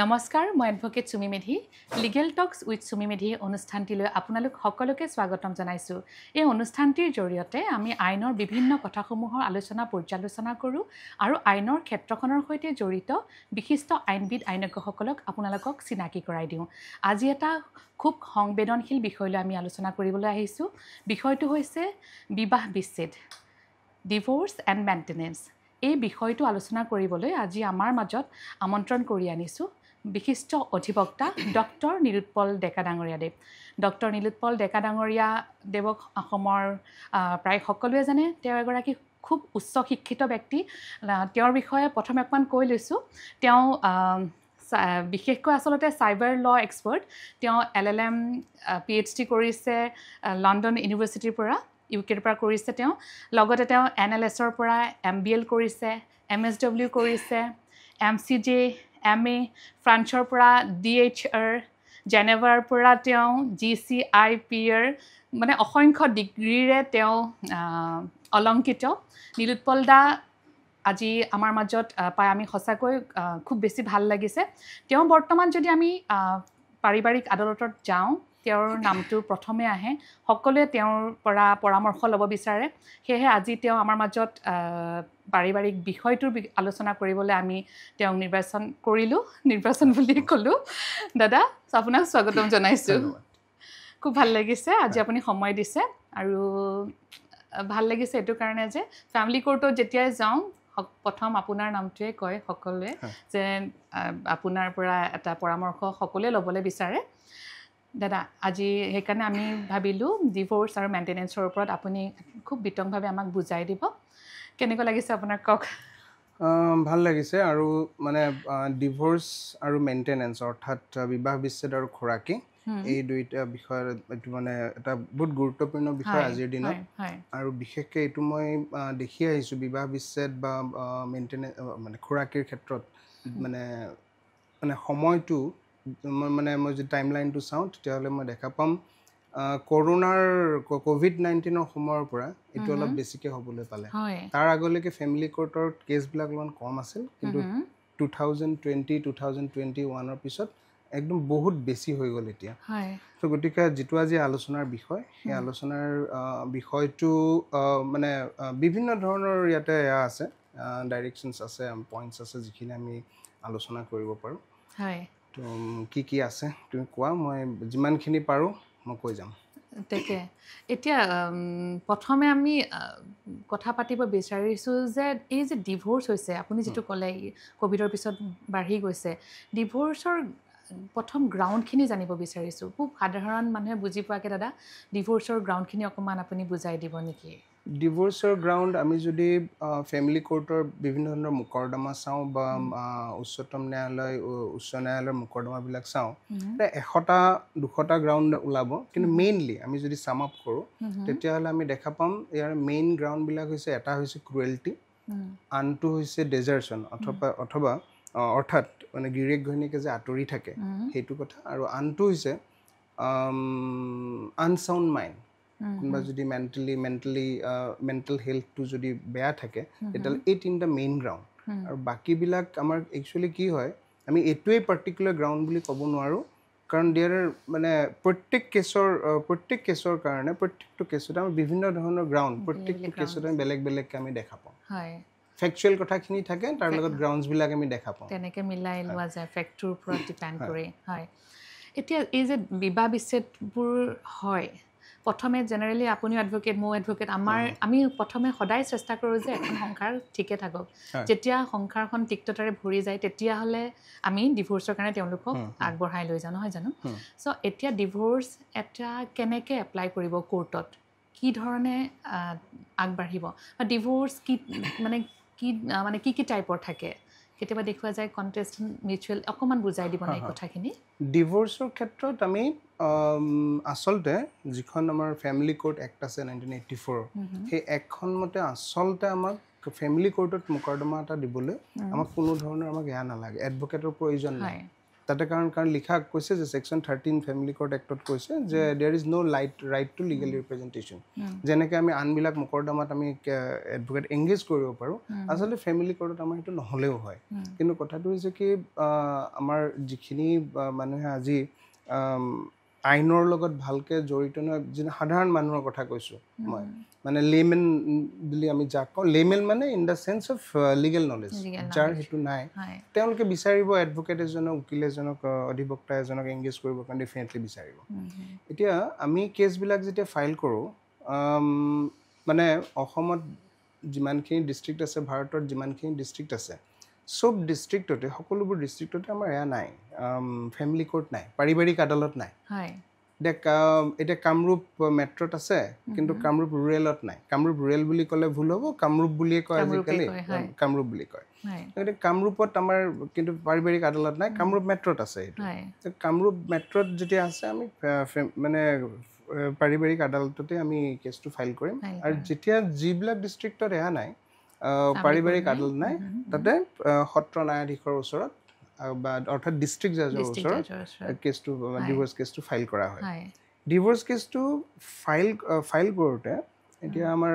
নমস্কাৰ মই advocate Sumi Medhi legal talks with Sumi Medhi অনুষ্ঠানটিলৈ আপোনালোক সকলোকে স্বাগতম জনাইছোঁ। এই অনুষ্ঠানটিৰ জৰিয়তে আমি আইনৰ বিভিন্ন কথাসমূহৰ পৰ্যালোচনা কৰোঁ আৰু আইনৰ ক্ষেত্ৰখনৰ সৈতে জড়িত বিশিষ্ট আইনবিদ আইনজ্ঞসকলক আপোনালোকক চিনাকি কৰাই দিওঁ। আজি এটা খুব সংবেদনশীল বিষয়লৈ আমি আলোচনা কৰিবলৈ আহিছোঁ। বিষয়টো হৈছে বিবাহ বিচ্ছেদ, ডিভোৰ্স এণ্ড মেইনটেনেন্স। এই বিষয়টো আলোচনা কৰিবলৈ আজি আমাৰ মাজত আমন্ত্ৰণ কৰি আনিছোঁ বিশিষ্ট অধিবক্তা ডক্টৰ নীলোৎপল ডেকা ডাঙৰীয়া দেৱ। ডক্টৰ নীলোৎপল ডেকা ডাঙৰীয়া দেৱক অসমৰ প্ৰায় সকলোৱে জানে। তেওঁ এগৰাকী খুব উচ্চ শিক্ষিত ব্যক্তি। তেওঁৰ বিষয়ে প্ৰথমে অকণমান কৈ লৈছোঁ। তেওঁ বিশেষকৈ আচলতে চাইবাৰ ল এক্সপাৰ্ট। তেওঁ LLM PhD কৰিছে লণ্ডন ইউনিভাৰ্চিটিৰ পৰা, UKৰ পৰা কৰিছে। তেওঁ লগতে তেওঁ NLSৰ পৰা MBL কৰিছে, MSW কৰিছে, MCJ, MA, ফ্ৰান্সৰ পৰা DHR, জেনেভাৰ পৰা তেওঁ GCIPৰ মানে অসংখ্য ডিগ্ৰীৰে তেওঁ অলংকিত। নীলোৎপল দা আজি আমাৰ মাজত পাই আমি সঁচাকৈ খুব বেছি ভাল লাগিছে। তেওঁ বৰ্তমান যদি আমি পাৰিবাৰিক আদালতত যাওঁ, তেওঁৰ নামটো প্ৰথমে আহে। সকলোৱে তেওঁৰ পৰা পৰামৰ্শ ল'ব বিচাৰে। সেয়েহে আজি তেওঁ আমাৰ মাজত পাৰিবাৰিক বিষয়টোৰ আলোচনা কৰিবলৈ আমি তেওঁক নিৰ্বাচন বুলি ক'লোঁ। দাদা, আপোনাক স্বাগতম জনাইছোঁ। খুব ভাল লাগিছে আজি আপুনি সময় দিছে। আৰু ভাল লাগিছে এইটো কাৰণে যে ফেমিলি কোৰ্টত যেতিয়াই যাওঁ প্ৰথম আপোনাৰ নামটোৱে কয় সকলোৱে, যে আপোনাৰ পৰা এটা পৰামৰ্শ সকলোৱে ল'বলৈ বিচাৰে। দাদা, আজি সেইকাৰণে আমি ভাবিলোঁ ডিভোৰ্স আৰু মেইনটেনেন্সৰ ওপৰত আপুনি খুব বিতংভাৱে আমাক বুজাই দিব। কেনেকুৱা লাগিছে আপোনাৰ, কওক। ভাল লাগিছে। আৰু মানে ডিভোৰ্স আৰু মেইনটেনেন্স অৰ্থাৎ বিবাহ বিচ্ছেদ আৰু খোৰাকি, এই দুইটা বিষয়ৰ এইটো মানে এটা বহুত গুৰুত্বপূৰ্ণ বিষয় আজিৰ দিনত। আৰু বিশেষকৈ এইটো মই দেখি আহিছোঁ বিবাহ বিচ্ছেদ বা মেইনটেনেন্স মানে খোৰাকিৰ ক্ষেত্ৰত মানে সময়টো মই যদি টাইমলাইনটো চাওঁ তেতিয়াহ'লে মই দেখা পাম COVID-19 সময়ৰ পৰা এইটো অলপ বেছিকৈ হ'বলৈ পালে। তাৰ আগলৈকে ফেমিলি কোৰ্টৰ কেছবিলাক অলপমান কম আছিল, কিন্তু 2020-2021 পিছত একদম বহুত বেছি হৈ গ'ল এতিয়া। তো গতিকে যিটো আজি আলোচনাৰ বিষয়, সেই আলোচনাৰ বিষয়টো মানে বিভিন্ন ধৰণৰ ইয়াতে এয়া আছে, ডাইৰেকশ্যনছ আছে, পইণ্টছ আছে, যিখিনি আমি আলোচনা কৰিব পাৰোঁ। তো কি আছে তুমি কোৱা, মই যিমানখিনি পাৰোঁ মই কৈ যাম। তাকে এতিয়া প্ৰথমে আমি কথা পাতিব বিচাৰিছোঁ যে এই যে ডিভোৰ্স হৈছে, আপুনি যিটো ক'লে ক'ভিডৰ পিছত বাঢ়ি গৈছে, ডিভোৰ্সৰ প্ৰথম গ্ৰাউণ্ডখিনি জানিব বিচাৰিছোঁ। খুব সাধাৰণ মানুহে বুজি পোৱাকৈ দাদা, ডিভোৰ্সৰ গ্ৰাউণ্ডখিনি অকণমান আপুনি বুজাই দিব নেকি? ডিভোৰ্সৰ গ্ৰাউণ্ড আমি যদি ফেমিলি কোৰ্টৰ বিভিন্ন ধৰণৰ মোকৰ্দমা চাওঁ বা উচ্চতম ন্যায়ালয়, উচ্চ ন্যায়ালয়ৰ মোকৰ্দমাবিলাক চাওঁ, 100-200 গ্ৰাউণ্ড ওলাব। কিন্তু মেইনলি আমি যদি চাম আপ কৰোঁ তেতিয়াহ'লে আমি দেখা পাম ইয়াৰ মেইন গ্ৰাউণ্ডবিলাক হৈছে, এটা হৈছে ক্ৰুৱেল্টি, আনটো হৈছে ডেজাৰ্চন অথবা অৰ্থাৎ মানে গিৰিয়েক ঘৈণীয়েকে যে আঁতৰি থাকে সেইটো কথা, আৰু আনটো হৈছে আনচাউণ্ড মাইণ্ড। কোনোবা যদি মেণ্টেল হেল্থটো যদি বেয়া থাকে তেতিয়াহ'লে এই তিনিটা মেইন গ্ৰাউণ্ড। আৰু বাকীবিলাক আমাৰ একচুৱেলি কি হয়, আমি এইটোৱেই পাৰ্টিকুলাৰ গ্ৰাউণ্ড বুলি ক'ব নোৱাৰোঁ, কাৰণ মানে প্ৰত্যেক কেছৰ কাৰণে প্ৰত্যেকটো কেছতে আমাৰ বিভিন্ন ধৰণৰ গ্ৰাউণ্ড, প্ৰত্যেকটো কেছতে আমি বেলেগ বেলেগকৈ আমি দেখা পাওঁ। ফেকচুৱেল কথাখিনি থাকে, তাৰ লগত গ্ৰাউণ্ডছবিলাক আমি দেখা পাওঁ, তেনেকৈ মিলাই লোৱা যায় ফেক্টৰ ওপৰত ডিপেণ্ড কৰি। এতিয়া এই যে বিবাহ বিচ্ছেদবোৰ হয়, প্ৰথমে জেনেৰেলি আপুনিও এডভোকেট, ময়ো এডভোকেট, আমি প্ৰথমে সদায় চেষ্টা কৰোঁ যে এখন সংসাৰ ঠিকে থাকক। যেতিয়া সংসাৰখন তিক্ততাৰে ভৰি যায় তেতিয়াহ'লে আমি ডিভোৰ্চৰ কাৰণে তেওঁলোকক আগবঢ়াই লৈ যাওঁ, নহয় জানো? চ' এতিয়া ডিভোৰ্চ এটা কেনেকৈ এপ্লাই কৰিব কোৰ্টত, কি ধৰণে আগবাঢ়িব, বা ডিভোৰ্চ কি টাইপৰ থাকে? কেতিয়াবা দেখুওৱা যায় কণ্টেষ্ট, মিউচুৱেল, অকণমান বুজাই দিব নাই কথাখিনি। ডিভোৰ্চৰ ক্ষেত্ৰত আমি আচলতে যিখন আমাৰ ফেমিলি কোৰ্ট এক্ট আছে 1984, সেই এক্টখন মতে আচলতে আমাক ফেমিলি কোৰ্টত মোকৰ্দমা এটা দিবলৈ আমাক কোনো ধৰণৰ এয়া নালাগে, এডভোকেটৰ প্ৰয়োজন নাই। তাতে কাৰণ লিখা কৈছে যে সেকশন 13 ফেমিলি কোৰ্ট এক্টত কৈছে যে there is no right to legal representation যেনেকৈ আমি আনবিলাক মোকৰ্দমাত আমি এডভোকেট এংগেজ কৰিব পাৰোঁ আচলতে ফেমিলি কোৰ্টত আমাৰ সেইটো নহ'লেও হয় কিন্তু কথাটো হৈছে কি আমাৰ যিখিনি মানুহে আজি আইনৰ লগত ভালকৈ জড়িত নহয় যিটো সাধাৰণ মানুহৰ কথা কৈছোঁ মই মানে লেমেন বুলি আমি যাক কওঁ লেমেন মানে in the sense of legal knowledge যাৰ সেইটো নাই তেওঁলোকে বিচাৰিব এডভোকেট এজনক উকিল এজনক অধিবক্তা এজনক এংগেজ কৰিবৰ কাৰণে ডেফিনেটলি বিচাৰিব এতিয়া আমি কেছবিলাক যেতিয়া ফাইল কৰোঁ মানে অসমত যিমানখিনি ডিষ্ট্ৰিক্ট আছে ভাৰতত যিমানখিনি ডিষ্ট্ৰিক্ট আছে সব ডিষ্ট্ৰিক্টতে সকলোবোৰ ডিষ্ট্ৰিক্টতে আমাৰ এয়া নাই ফেমিলি কোৰ্ট নাই পাৰিবাৰিক আদালত নাই এতিয়া কামৰূপ মেট্ৰত আছে কিন্তু কামৰূপ ৰুৰেলত নাই কামৰূপ ৰুৰেল বুলি ক'লে ভুল হ'ব কামৰূপ বুলিয়ে কয় আজিকালি কামৰূপ বুলি কয় এতিয়া কামৰূপত আমাৰ কিন্তু পাৰিবাৰিক আদালত নাই কামৰূপ মেট্ৰত আছে এইটো কামৰূপ মেট্ৰত যেতিয়া আছে আমি মানে পাৰিবাৰিক আদালততে আমি কেছটো ফাইল কৰিম আৰু যেতিয়া যিবিলাক ডিষ্ট্ৰিক্টত এয়া নাই পাৰিবাৰিক আদালত নাই তাতে সত্ৰ ন্যায়াধীশৰ ওচৰত বা অৰ্থাৎ ডিষ্ট্ৰিক্ট জাজৰ ওচৰত কেছটো ডিভোৰ্চ কেছটো ফাইল কৰা হয় ডিভোৰ্চ কেছটো ফাইল কৰোঁতে এতিয়া আমাৰ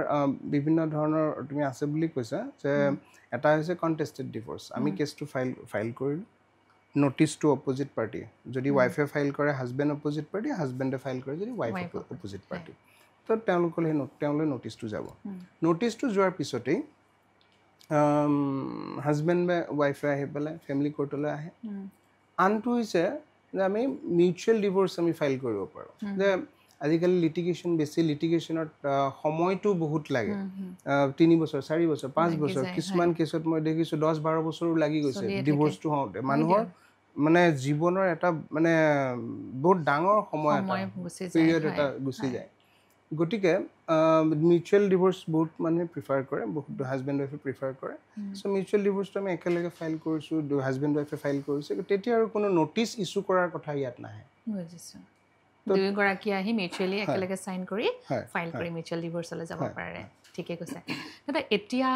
বিভিন্ন ধৰণৰ তুমি আছে বুলি কৈছা যে এটা হৈছে কণ্টেষ্টেড ডিভোৰ্চ আমি কেছটো ফাইল কৰিলোঁ নোটিছ টু অপজিট পাৰ্টি যদি ৱাইফে ফাইল কৰে হাজবেণ্ড অপজিট পাৰ্টি হাজবেণ্ডে ফাইল কৰে যদি ৱাইফ অপজিট পাৰ্টি তো তেওঁলোকলৈ নোটিছটো যাব নোটিছটো যোৱাৰ পিছতেই হাজবেণ্ড বা ৱাইফে আহি পেলাই ফেমিলি কোৰ্টলৈ আহে আনটো হৈছে যে আমি মিউচুৱেল ডিভোৰ্চ আমি ফাইল কৰিব পাৰোঁ যে আজিকালি লিটিগেশ্যন বেছি লিটিগেশ্যনত সময়টো বহুত লাগে 3 বছৰ 4 বছৰ 5 বছৰ কিছুমান কেছত মই দেখিছোঁ 10-12 বছৰো লাগি গৈছে ডিভোৰ্চটো হওঁতে মানুহৰ মানে জীৱনৰ এটা মানে বহুত ডাঙৰ সময় পিৰিয়ড এটা গুচি যায় গতিকে মিউচুৱেল ডিভোৰ্চ বহুত মানুহে প্ৰিফাৰ কৰে বহুত হাজবেণ্ড ৱাইফে প্ৰিফাৰ কৰে চ' মিউচুৱেল ডিভোৰ্চটো আমি একেলগে ফাইল কৰিছোঁ হাজবেণ্ড ৱাইফে ফাইল কৰিছে তেতিয়া আৰু কোনো নটিচ ইছ্যু কৰাৰ কথা ইয়াত নাহে বুজিছোঁ দুয়োগৰাকী আহি মিউচুৱেলি একেলগে চাইন কৰি ফাইল কৰি মিউচুৱেল ডিভোৰ্চলৈ যাব পাৰে ঠিকে কৈছে দাদা এতিয়া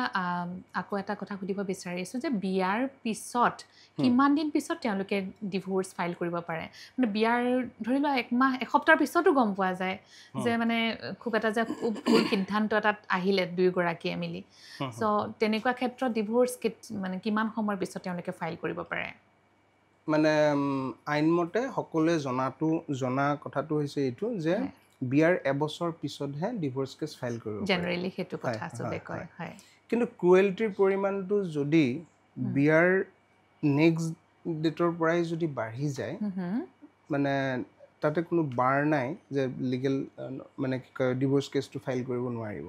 আকৌ এটা কথা সুধিব বিচাৰিছোঁ যে বিয়াৰ পিছত কিমান দিন পিছত তেওঁলোকে ডিভোৰ্চ ফাইল কৰিব পাৰে মানে বিয়াৰ ধৰি লোৱা এসপ্তাহৰ পিছতো গম পোৱা যায় যে মানে খুব এটা যে ভুল সিদ্ধান্ত এটাত আহিলে দুয়োগৰাকীয়ে মিলি চ' তেনেকুৱা ক্ষেত্ৰত ডিভোৰ্চ মানে কিমান সময়ৰ পিছত তেওঁলোকে ফাইল কৰিব পাৰে মানে আইনমতে সকলোৱে জনা কথাটো হৈছে এইটো যে বিয়াৰ এবছৰ পিছতহে ডিভোৰ্চ কেছ ফাইল কৰিব জেনেৰেলি সেইটো কথা চবে কয় হয় কিন্তু ক্ৰুৱেলিটিৰ পৰিমাণটো যদি বিয়াৰ নেক্সট ডেটৰ পৰাই যদি বাঢ়ি যায় মানে তাতে কোনো বাৰ নাই যে লিগেল মানে কি কয় ডিভোৰ্চ কেছটো ফাইল কৰিব নোৱাৰিব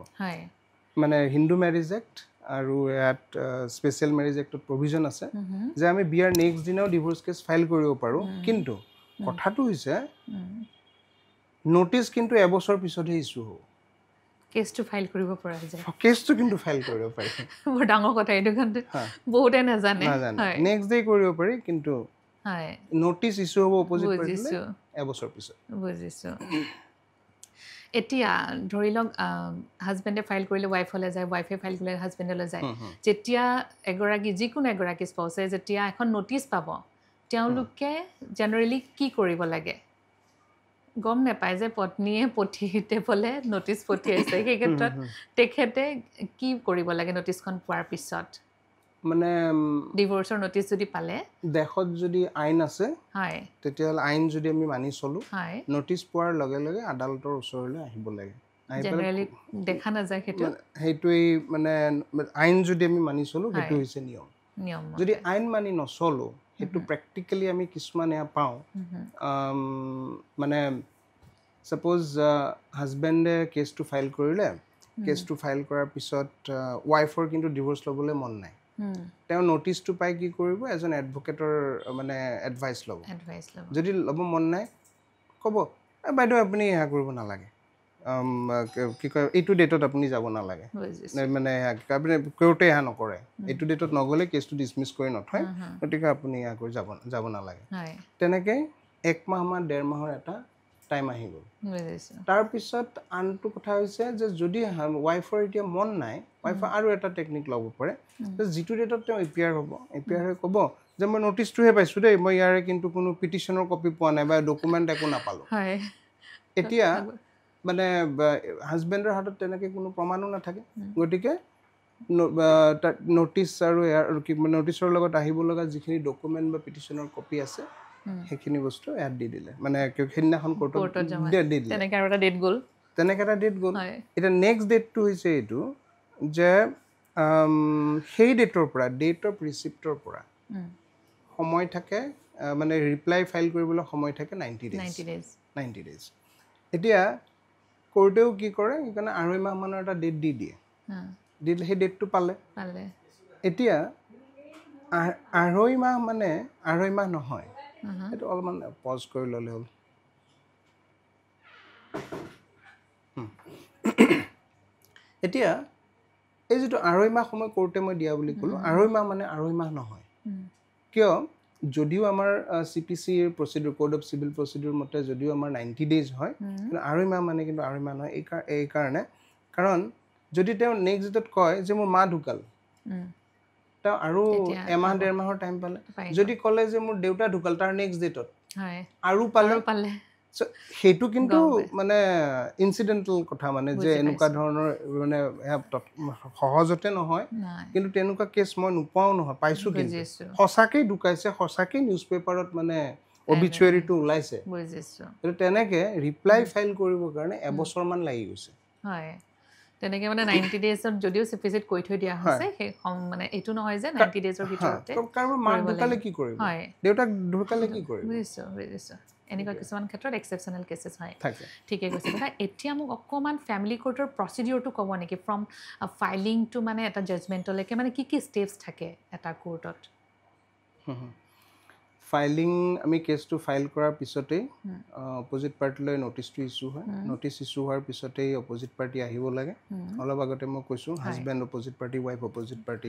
মানে হিন্দু মেৰিজ এক্ট আৰু ইয়াত স্পেচিয়েল মেৰিজ এক্টত প্ৰভিজন আছে যে আমি বিয়াৰ নেক্সট দিনাও ডিভোৰ্চ কেছ ফাইল কৰিব পাৰোঁ কিন্তু কথাটো হৈছে নোটিছ কিন্তু এবছৰ পিছতহে ইছ্যু হ'ব কেছটো ফাইল কৰিব পৰা যায় কেছটো কিন্তু ফাইল কৰিব পাৰি বৰ ডাঙৰ কথা এইটো কিন্তু বহুতে নাজানে নেক্সট ডে কৰিব পাৰি কিন্তু নোটিছ ইছ্যু হ'ব অপজিট পাৰ্টিলৈ এবছৰ পিছত বুজিছোঁ এতিয়া ধৰি লওক হাজবেণ্ডে ফাইল কৰিলে ৱাইফলৈ যায় ৱাইফে ফাইল কৰিলে হাজবেণ্ডলৈ যায় যেতিয়া যিকোনো এগৰাকী স্পাউচে যেতিয়া এখন নোটিছ পাব তেওঁলোকে জেনেৰেলি কি কৰিব লাগে গম নাপায় যে পত্নীয়ে পঠিয়াবলৈ নোটিছ পঠিয়াইছে সেই ক্ষেত্ৰত তেখেতে কি কৰিব লাগে নোটিছখন পোৱাৰ পিছত মানে ডিভোৰ্চৰ নোটিছ যদি পালে দেশত যদি আইন আছে হয় তেতিয়াহ'লে আইন যদি আমি মানি চলোঁ নোটিছ পোৱাৰ লগে লগে আদালতৰ ওচৰলৈ আহিব লাগে জেনেৰেলি দেখা নাযায় সেইটোৱেই মানে আইন যদি আমি মানি চলোঁ সেইটো হৈছে নিয়ম যদি আইন মানি নচলোঁ সেইটো প্ৰেক্টিকেলি আমি কিছুমান এয়া পাওঁ মানে ছাপ'জ হাজবেণ্ডে কেছটো ফাইল কৰিলে কেছটো ফাইল কৰাৰ পিছত ৱাইফৰ কিন্তু ডিভোৰ্চ ল'বলৈ মন নাই তেওঁ নোটিছটো পাই কি কৰিব এজন এডভোকেটৰ মানে এডভাইচ ল'ব যদি ল'ব মন নাই ক'ব বাইদেউ আপুনি এয়া কৰিব নালাগে কি কয় এইটো ডেটত আপুনি যাব নালাগে মানে আপুনি কোৰ্টে এয়া নকৰে এইটো ডেটত নগ'লে কেছটো ডিছমিছ কৰি নথয় গতিকে আপুনি এয়া কৰি যাব নালাগে তেনেকৈ 1 মাহ বা 1.5 মাহৰ এটা টাইম আহি গ'ল তাৰপিছত আনটো কথা হৈছে যে যদি ৱাইফৰ এতিয়া মন নাই ৱাইফে আৰু এটা টেকনিক ল'ব পাৰে যে যিটো ডেটত তেওঁ এপিয়াৰ হ'ব এপিয়াৰ হৈ ক'ব যে মই নটিচটোহে পাইছোঁ দেই, মই ইয়াৰে কিন্তু কোনো পিটিশ্যনৰ কপি পোৱা নাই বা ডকুমেণ্ট একো নাপালোঁ। এতিয়া মানে হাজবেণ্ডৰ হাতত তেনেকৈ কোনো প্ৰমাণো নাথাকে, গতিকে নটিচ আৰু নটিচৰ লগত আহিব লগা যিখিনি ডকুমেণ্ট বা পিটিশ্যনৰ কপি আছে সেইখিনি বস্তু ইয়াত দি দিলে, মানে সেইদিনাখন কোৰ্টত দি দিলে, তেনেকৈ এটা ডেট গ'ল। এতিয়া নেক্সট ডেটটো হৈছে এইটো যে সেই ডেটৰ পৰা, ডেট অফ ৰিচিপ্টৰ পৰা সময় থাকে, মানে ৰিপ্লাই ফাইল কৰিবলৈ সময় থাকে 90 ডেজ। এতিয়া কোৰ্টেও কি কৰে, সেইকাৰণে 2.5 মাহ মানৰ এটা ডেট দি দিয়ে, দিলে সেই ডেটটো পালে। এতিয়া 2.5 মাহ মানে 2.5 মাহ নহয়, সেইটো অলপমান পজ কৰি ল'লে হ'ল। এতিয়া এই যিটো 2.5 মাহ সময় কোৰ্টে মই দিয়া বুলি ক'লোঁ, 2.5 মাহ মানে 2.5 মাহ নহয়। কিয়, যদিও আমাৰ CPCৰ procedure, code of civil procedure মতে যদিও আমাৰ 90 ডেজ হয়, কিন্তু 2.5 মাহ মানে কিন্তু 2.5 মাহ নহয়। এইকাৰণে কাৰণ যদি তেওঁ নেক্সট ডেটত কয় যে মোৰ মা ঢুকাল, তেওঁ আৰু 1-1.5 মাহৰ টাইম পালে। যদি ক'লে যে মোৰ দেউতা ঢুকাল, তাৰ নেক্সট ডেটত আৰু পালে। সেইটো কিন্তু মানে ইনচিডেণ্টেল কথা, মানে যে এনেকুৱা ধৰণৰ মানে সহজতে নহয়, কিন্তু তেনেকুৱা কেছ মই নোপোৱাও নহয়, পাইছোঁ। কিন্তু সঁচাকেই ঢুকাইছে, সঁচাকেই নিউজ পেপাৰত মানে অবিচুৱেৰীটো ওলাইছে। তেনেকৈ ৰিপ্লাই ফাইল কৰিবৰ কাৰণে 1 বছৰমান লাগি গৈছে। তেনেকৈ মানে 90 ডেজত যদিও CPCত কৈ থৈ দিয়া হৈছে, সেই মানে এইটো নহয় যে 90 ডেজৰ ভিতৰতে। কাৰোবাৰ মাক ঢুকালে কি কৰিব, দেউতাক ঢুকালে কি কৰিব। বুজিছোঁ। এনেকুৱা কিছুমান ক্ষেত্ৰত এক্সেপশ্যনেল কেছেছ হয়। ঠিকে কৈছে দাদা। এতিয়া মোক অকণমান ফেমিলি কোৰ্টৰ প্ৰচিডিউৰটো ক'ব নেকি, ফ্ৰম ফাইলিং টু মানে এটা জাজমেণ্টলৈকে, মানে কি ষ্টেপছ থাকে এটা কোৰ্টত? ফাইলিং, আমি কেছটো ফাইল কৰাৰ পিছতেই অপজিট পাৰ্টিলৈ নটিচটো ইছ্যু হয়। নটিচ ইছ্যু হোৱাৰ পিছতেই অপজিট পাৰ্টি আহিব লাগে। অলপ আগতে মই কৈছোঁ, husband opposite party, wife opposite party,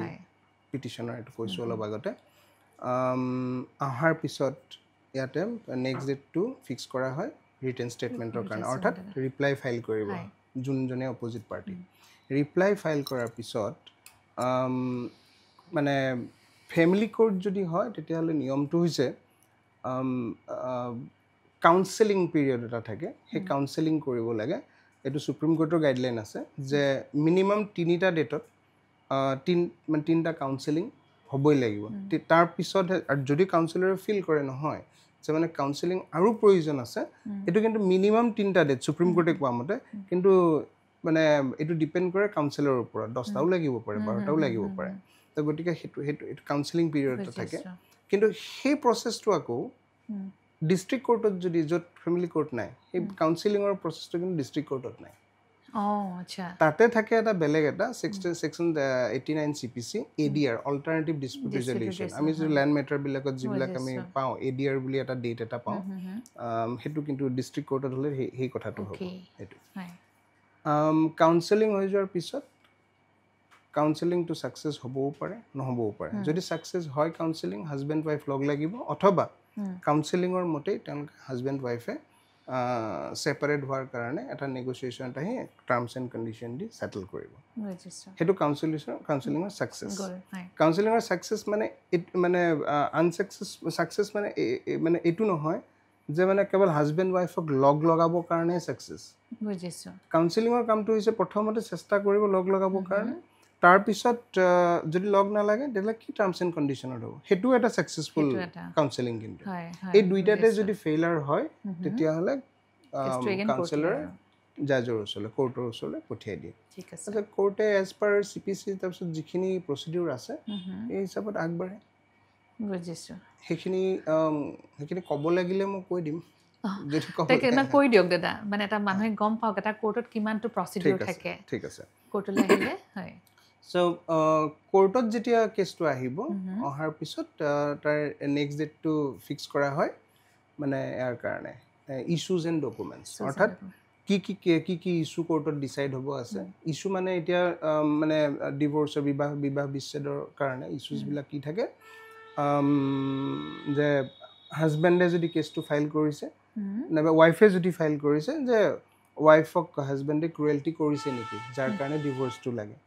petitioner, এইটো কৈছোঁ অলপ আগতে। অহাৰ পিছত ইয়াতে নেক্সট ডেটটো ফিক্স কৰা হয় ৰিটেন ষ্টেটমেণ্টৰ কাৰণে, অৰ্থাৎ ৰিপ্লাই ফাইল কৰিব যোনজনে অপজিট পাৰ্টি। ৰিপ্লাই ফাইল কৰাৰ পিছত মানে ফেমিলি কোৰ্ট যদি হয়, তেতিয়াহ'লে নিয়মটো হৈছে কাউন্সেলিং পিৰিয়ড এটা থাকে, সেই কাউন্সেলিং কৰিব লাগে। এইটো সুপ্ৰিম কোৰ্টৰ গাইডলাইন আছে যে মিনিমাম 3টা ডেটত 3টা কাউন্সেলিং হ'বই লাগিব। তাৰপিছতহে, আৰু যদি কাউন্সেলৰে ফিল কৰে নহয় যে মানে কাউন্সেলিং আৰু প্ৰয়োজন আছে, এইটো কিন্তু মিনিমাম 3টা ডেট সুপ্ৰিম কোৰ্টে কোৱা মতে, কিন্তু মানে এইটো ডিপেণ্ড কৰে কাউন্সেলৰৰ ওপৰত, 10টাও লাগিব পাৰে, 12টাও লাগিব পাৰে। তো গতিকে সেইটো কাউন্সেলিং পিৰিয়ড এটা থাকে। কিন্তু সেই প্ৰচেছটো আকৌ ডিষ্ট্ৰিক্ট কোৰ্টত যদি, য'ত ফেমিলি কোৰ্ট নাই, সেই কাউন্সেলিঙৰ প্ৰচেছটো কিন্তু ডিষ্ট্ৰিক্ট কোৰ্টত নাই। তাতে থাকে এটা বেলেগ এটা section 89 CPC ADR, alternative dispute resolution. আমি যদি লেণ্ড মেটাৰবিলাকত যিবিলাক আমি পাওঁ, ADR বুলি এটা ডেট এটা পাওঁ, সেইটো কিন্তু ডিষ্ট্ৰিক্ট কোৰ্টত হ'লে সেই কথাটো হ'ব। সেইটো কাউন্সেলিং হৈ যোৱাৰ পিছত কাউন্সেলিংটো ছাকচেছ হ'বও পাৰে, নহ'বও পাৰে। যদি ছাকচেছ হয় কাউন্সেলিং, হাজবেণ্ড ৱাইফ লগ লাগিব, অথবা কাউন্সেলিঙৰ মতেই তেওঁলোকে হাজবেণ্ড ৱাইফে ছেপাৰেট হোৱাৰ কাৰণে এটা নেগচিয়েশ্যন আহি terms and condition the settle কৰিব। সেইটো কাউন্সেলিঙৰ ছাকচেছ। কাউন্সেলিঙৰ ছাকচেছ মানে ছাকচেছ মানে এইটো নহয় যে মানে কেৱল হাজবেণ্ড ৱাইফক লগাবৰ কাৰণে ছাকচেছ। কাউন্সেলিঙৰ কামটো হৈছে প্ৰথমতে চেষ্টা কৰিব লগাবৰ কাৰণে, তাৰপিছত যদি লগ নালাগে তেতিয়াহ'লে কি টাৰ্মছ এণ্ড কণ্ডিশ্যনত হ'ব, সেইটো এটা ছাকচেছফুল কাউন্সেলিং। কিন্তু এই দুইটাতে যদি ফেইলাৰ হয়, তেতিয়াহ'লে কাউন্সেলৰে জাজৰ ওচৰলৈ, কোৰ্টৰ ওচৰলৈ পঠিয়াই দিয়ে। তাৰপিছত কোৰ্টে এজ পাৰ CPC তাৰপিছত যিখিনি প্ৰচিডিউৰ আছে এই হিচাপত আগবাঢ়ে। সেইখিনি ক'ব লাগিলে মই কৈ দিম। কৈ দিয়ক দাদা, মানে এটা মানুহে গম পাওক এটা কোৰ্টত কিমানটো প্ৰচিডিউৰ থাকে। ঠিক আছে, কোৰ্টলৈ আহিলে হয়। চ' কোৰ্টত যেতিয়া কেছটো আহিব, অহাৰ পিছত তাৰ নেক্সট ডেটটো ফিক্স কৰা হয়, মানে ইয়াৰ কাৰণে ইছ্যুজ এণ্ড ডকুমেণ্টছ, অৰ্থাৎ কি ইছ্যু কোৰ্টত ডিচাইড হ'ব আছে। ইছ্যু মানে এতিয়া মানে ডিভৰ্চৰ, বিবাহ বিচ্ছেদৰ কাৰণে ইছ্যুজবিলাক কি থাকে, যে হাজবেণ্ডে যদি কেছটো ফাইল কৰিছে, নাইবা ৱাইফে যদি ফাইল কৰিছে যে ৱাইফক হাজবেণ্ডে ক্ৰুৱেল্টি কৰিছে নেকি, যাৰ কাৰণে ডিভৰ্চটো লাগে,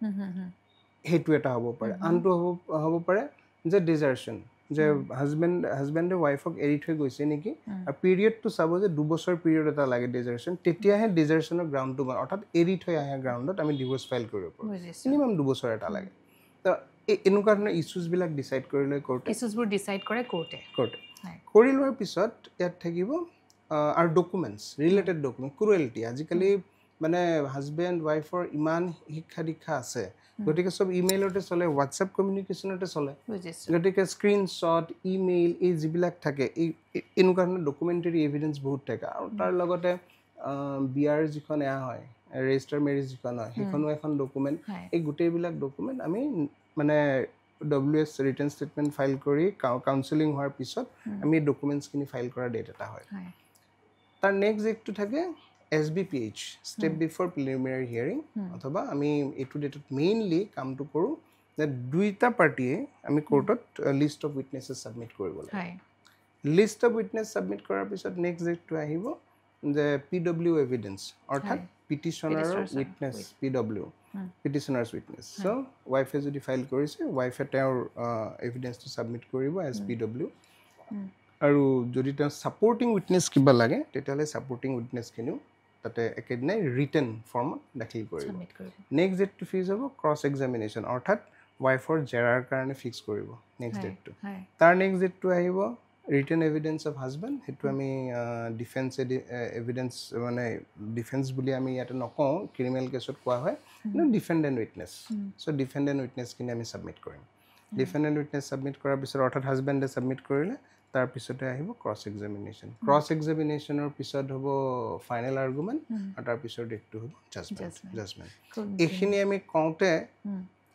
সেইটো এটা হ'ব পাৰে। আনটো হ'ব পাৰে যে ডিজাৰ্চন, যে হাজবেণ্ডে ৱাইফক এৰি থৈ গৈছে নেকি আৰু পিৰিয়ডটো চাব যে 2 বছৰ পিৰিয়ড এটা লাগে ডিজাৰ্টেশ্যন তেতিয়াহে ডিজাৰ্টেশ্যনৰ গ্ৰাউণ্ডটো অৰ্থাৎ এৰি থৈ আহে গ্ৰাউণ্ডত আমি ডিভোৰ্চ ফাইল কৰিব পাৰোঁ মিনিমাম 2 বছৰ এটা লাগে তো এনেকুৱা ধৰণৰ ইছ্যুজবিলাক ডিচাইড কৰি লৈ কোৰ্টে ইছ্যুজবোৰ ডিচাইড কৰে কোৰ্টে কৰি লোৱাৰ পিছত ইয়াত থাকিব আৰু ডকুমেণ্টছ ৰিলেটেড ডকুমেণ্ট ক্ৰুৱেলিটি আজিকালি মানে হাজবেণ্ড ৱাইফৰ ইমান শিক্ষা দীক্ষা আছে গতিকে চব ইমেইলতে চলে হোৱাটছএপ কমিউনিকেশ্যনতে চলে গতিকে স্ক্ৰীনশ্বট ইমেইল এই যিবিলাক থাকে এই এনেকুৱা ধৰণৰ ডকুমেণ্টাৰী এভিডেঞ্চ বহুত থাকে আৰু তাৰ লগতে বিয়াৰ যিখন এয়া হয় ৰেজিষ্টাৰ মেৰেজ যিখন হয় সেইখনো এখন ডকুমেণ্ট এই গোটেইবিলাক ডকুমেণ্ট আমি মানে WS ৰিটাৰ্ণ ষ্টেটমেণ্ট ফাইল কৰি কাউন্সেলিং হোৱাৰ পিছত আমি এই ডকুমেণ্টছখিনি ফাইল কৰা ডেট এটা হয় তাৰ নেক্সট ডেটটো থাকে SBPH step before preliminary hearing অথবা আমি এইটো ডেটত মেইনলি কামটো কৰোঁ যে দুইটা পাৰ্টিয়ে আমি কোৰ্টত লিষ্ট অফ উইটনেছেছ ছাবমিট কৰিব লাগে লিষ্ট অফ উইটনেছ ছাবমিট কৰাৰ পিছত নেক্সট ডেটটো আহিব যে PW এভিডেঞ্চ অৰ্থাৎ পিটিশ্যনাৰৰ উইটনেছ PW পিটিশ্যনাৰ্ছ উইটনেছ চ' ৱাইফে যদি ফাইল কৰিছে ৱাইফে তেওঁৰ এভিডেঞ্চটো ছাবমিট কৰিব এজ PW আৰু যদি তেওঁ ছাপৰ্টিং উইটনেছ কিবা লাগে তেতিয়াহ'লে ছাপৰ্টিং উইটনেছখিনিও তাতে একেদিনাই ৰিটেন ফৰ্মত দাখিল কৰিব নেক্সট ডেটটো ফিক্স হ'ব ক্ৰছ এক্সামিনেশ্যন অৰ্থাৎ ৱাইফৰ জেৰাৰ কাৰণে ফিক্স কৰিব নেক্সট ডেটটো তাৰ নেক্সট ডেটটো আহিব ৰিটেন এভিডেঞ্চ অফ হাজবেণ্ড সেইটো আমি ডিফেন্স এভিডেঞ্চ মানে ডিফেন্স বুলি আমি ইয়াতে নকওঁ ক্ৰিমিনেল কেছত কোৱা হয় কিন্তু ডিফেণ্ডেণ্ট উইটনেছ চ' ডিফেণ্ডেণ্ট উইটনেছখিনি আমি ছাবমিট কৰিম ডিফেণ্ডেণ্ট উইটনেছ ছাবমিট কৰাৰ পিছত অৰ্থাৎ হাজবেণ্ডে ছাবমিট কৰিলে তাৰপিছতে আহিব ক্ৰছ এক্সামিনেশ্যনৰ পিছত হ'ব ফাইনেল আৰ্গুমেণ্ট আৰু তাৰপিছৰ ডেটটো হ'ব জাজমেণ্ট এইখিনি আমি কওঁতে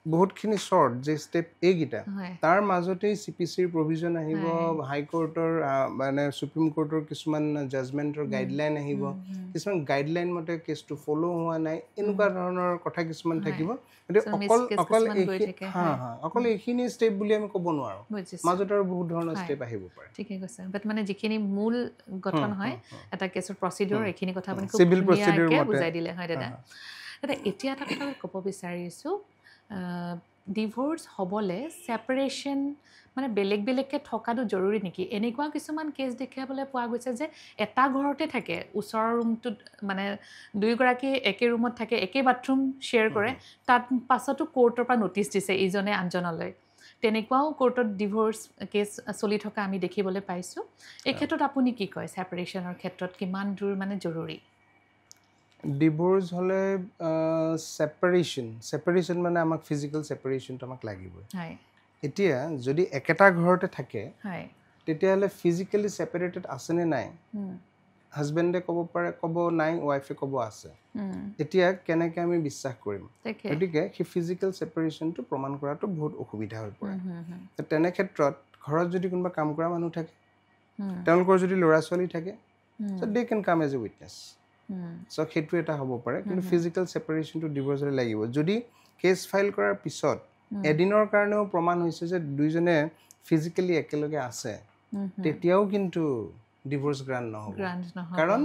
বহুতখিনি শ্বৰ্ট যে ষ্টেপ এইকেইটা তাৰ মাজতেই CPCৰ প্ৰভিজন আহিব হাইকোৰ্টৰ মানে সুপ্ৰিম কোৰ্টৰ কিছুমান জাজমেণ্টৰ গাইডলাইন আহিব কিছুমান গাইডলাইন মতে কেছটো ফ'ল' হোৱা নাই এনেকুৱা ধৰণৰ কথা কিছুমান থাকিব গতিকে অকল এইখিনি ষ্টেপ বুলি আমি ক'ব নোৱাৰোঁ মাজত আৰু বহুত ধৰণৰ ষ্টেপ আহিব পাৰে ঠিকে কৈছে বাট মানে যিখিনি মূল গঠন হয় এটা কেছৰ প্ৰচিডিউৰ এইখিনি কথা আপুনি চিভিল প্ৰচিডিউৰ মতে বুজাই দিলে হয় দাদা এতিয়া এটা কথা ক'ব বিচাৰিছোঁ ডিভোৰ্চ হ'বলৈ ছেপাৰেশ্যন মানে বেলেগ বেলেগকৈ থকাটো জৰুৰী নেকি এনেকুৱা কিছুমান কেছ দেখিবলৈ পোৱা গৈছে যে এটা ঘৰতে থাকে ওচৰৰ ৰুমটোত মানে দুয়োগৰাকী একে ৰুমত থাকে একে বাথৰুম শ্বেয়াৰ কৰে তাত পাছতো কোৰ্টৰ পৰা ন'টিছ দিছে ইজনে আনজনলৈ তেনেকুৱাও কোৰ্টত ডিভোৰ্চ কেছ চলি থকা আমি দেখিবলৈ পাইছোঁ এই ক্ষেত্ৰত আপুনি কি কয় ছেপাৰেশ্যনৰ ক্ষেত্ৰত কিমান দূৰ মানে জৰুৰী ডিভোৰ্চ হ'লে ছেপাৰেশ্যন মানে আমাক ফিজিকেল ছেপাৰেশ্যনটো আমাক লাগিবই এতিয়া যদি একেটা ঘৰতে থাকে তেতিয়াহ'লে ফিজিকেলি ছেপাৰেটেড আছেনে নাই হাজবেণ্ডে ক'ব নাই ৱাইফে ক'ব আছে এতিয়া কেনেকৈ আমি বিশ্বাস কৰিম গতিকে সেই ফিজিকেল ছেপাৰেশ্যনটো প্ৰমাণ কৰাটো বহুত অসুবিধা হৈ পৰে তেনে ক্ষেত্ৰত ঘৰত যদি কোনোবা কাম কৰা মানুহ থাকে তেওঁলোকৰ যদি ল'ৰা ছোৱালী থাকে চ' দে কেন কাম এজ এ উইটনেছ চ' সেইটো এটা হ'ব পাৰে কিন্তু ফিজিকেল ছেপাৰেশ্যনটো ডিভোৰ্চলৈ লাগিব যদি কেছ ফাইল কৰাৰ পিছত এদিনৰ কাৰণেও প্ৰমাণ হৈছে যে দুইজনে ফিজিকেলি একেলগে আছে তেতিয়াও কিন্তু ডিভোৰ্চ গ্ৰাণ্ট নহ'ব কাৰণ